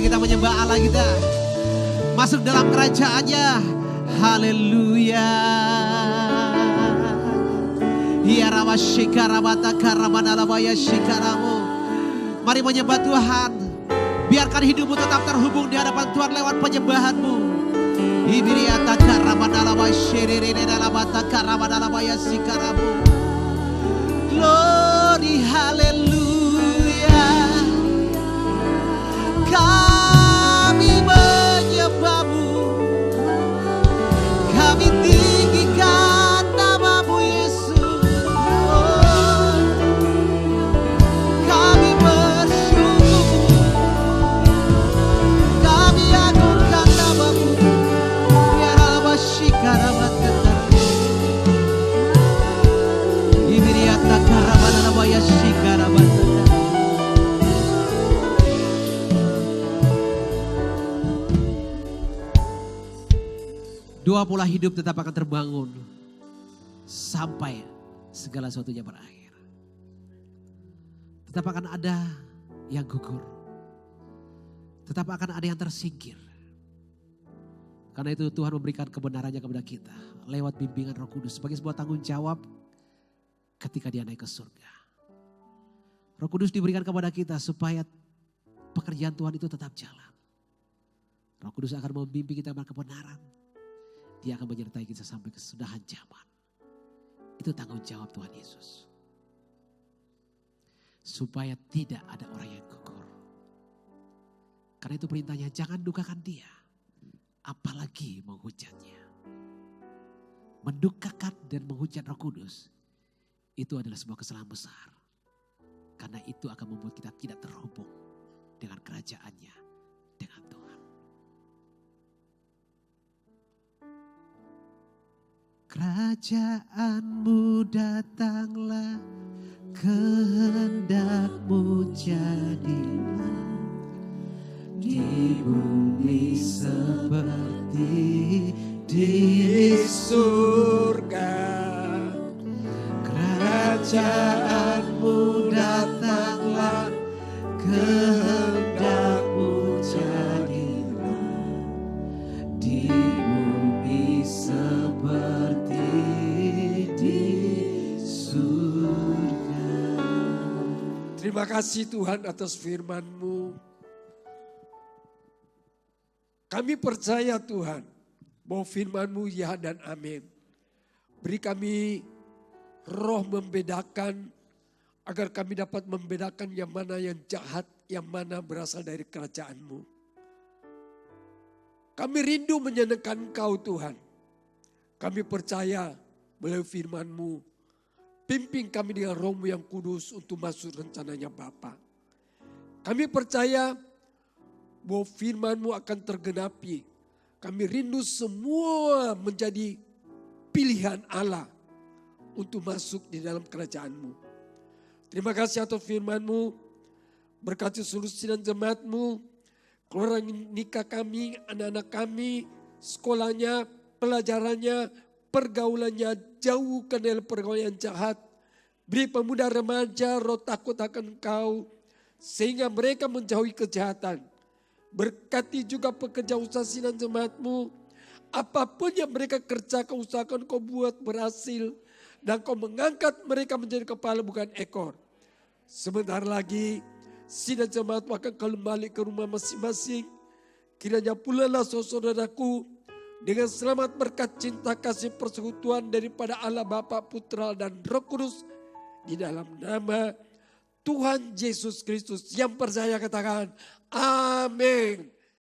kita menyembah Allah kita. Masuk dalam kerajaannya. Haleluya. Ya Rama Shikaramata Karamanalabaya Shikaramu. Mari menyembah Tuhan. Biarkan hidupmu tetap terhubung di hadapan Tuhan lewat penyembahanmu. Ibiriata Karamanalabaya Shiririnalabata Karamanalabaya Shikaramu. Glory, haleluya. Kami menyembahmu, kami tinggikan namamu Yesus. Oh, kami bersyukur, kami agungkan namamu. Ya Rabba Shikaramata Ibiriata Karamanalabaya Shikaramata. Doa pola hidup tetap akan terbangun sampai segala sesuatunya berakhir. Tetap akan ada yang gugur. Tetap akan ada yang tersingkir. Karena itu Tuhan memberikan kebenarannya kepada kita lewat bimbingan Roh Kudus sebagai sebuah tanggung jawab ketika dia naik ke surga. Roh Kudus diberikan kepada kita supaya pekerjaan Tuhan itu tetap jalan. Roh Kudus akan membimbing kita kepada kebenaran. Dia akan menyertai kita sampai kesudahan zaman. Itu tanggung jawab Tuhan Yesus. Supaya tidak ada orang yang gugur. Karena itu perintahnya jangan dukakan dia. Apalagi menghujatnya. Mendukakan dan menghujat Roh Kudus. Itu adalah sebuah kesalahan besar. Karena itu akan membuat kita tidak terhubung dengan kerajaannya. Dengan Tuhan. Kerajaanmu datanglah, kehendakmu jadilah di bumi seperti di surga. Kerajaanmu datanglah, kehendakmu jadilah di bumi seperti terima kasih Tuhan atas firman-Mu. Kami percaya Tuhan bahwa firman-Mu ya dan amin. Beri kami roh membedakan agar kami dapat membedakan yang mana yang jahat, yang mana berasal dari kerajaan-Mu. Kami rindu menyenangkan Engkau Tuhan. Kami percaya melalui firman-Mu. Pimpin kami dengan Roh-Mu yang kudus untuk masuk rencananya Bapa. Kami percaya bahwa firman-Mu akan tergenapi. Kami rindu semua menjadi pilihan Allah untuk masuk di dalam kerajaan-Mu. Terima kasih atas firman-Mu. Berkati seluruh sidang jemaat-Mu. Keluarga nikah kami, anak-anak kami, sekolahnya, pelajarannya, pergaulannya, jauhkan dari pergaulan yang jahat. Beri pemuda remaja roh takut akan Engkau, sehingga mereka menjauhi kejahatan. Berkati juga pekerja usaha sidang jemaat-Mu. Apapun yang mereka kerjakan, usahakan Kau buat berhasil. Dan Kau mengangkat mereka menjadi kepala bukan ekor. Sebentar lagi sidang jemaat akan kembali ke rumah masing-masing. Kiranya pulalah saudaraku dengan selamat berkat cinta kasih persekutuan daripada Allah Bapa, Putra dan Roh Kudus. Di dalam nama Tuhan Yesus Kristus yang percaya katakan amin.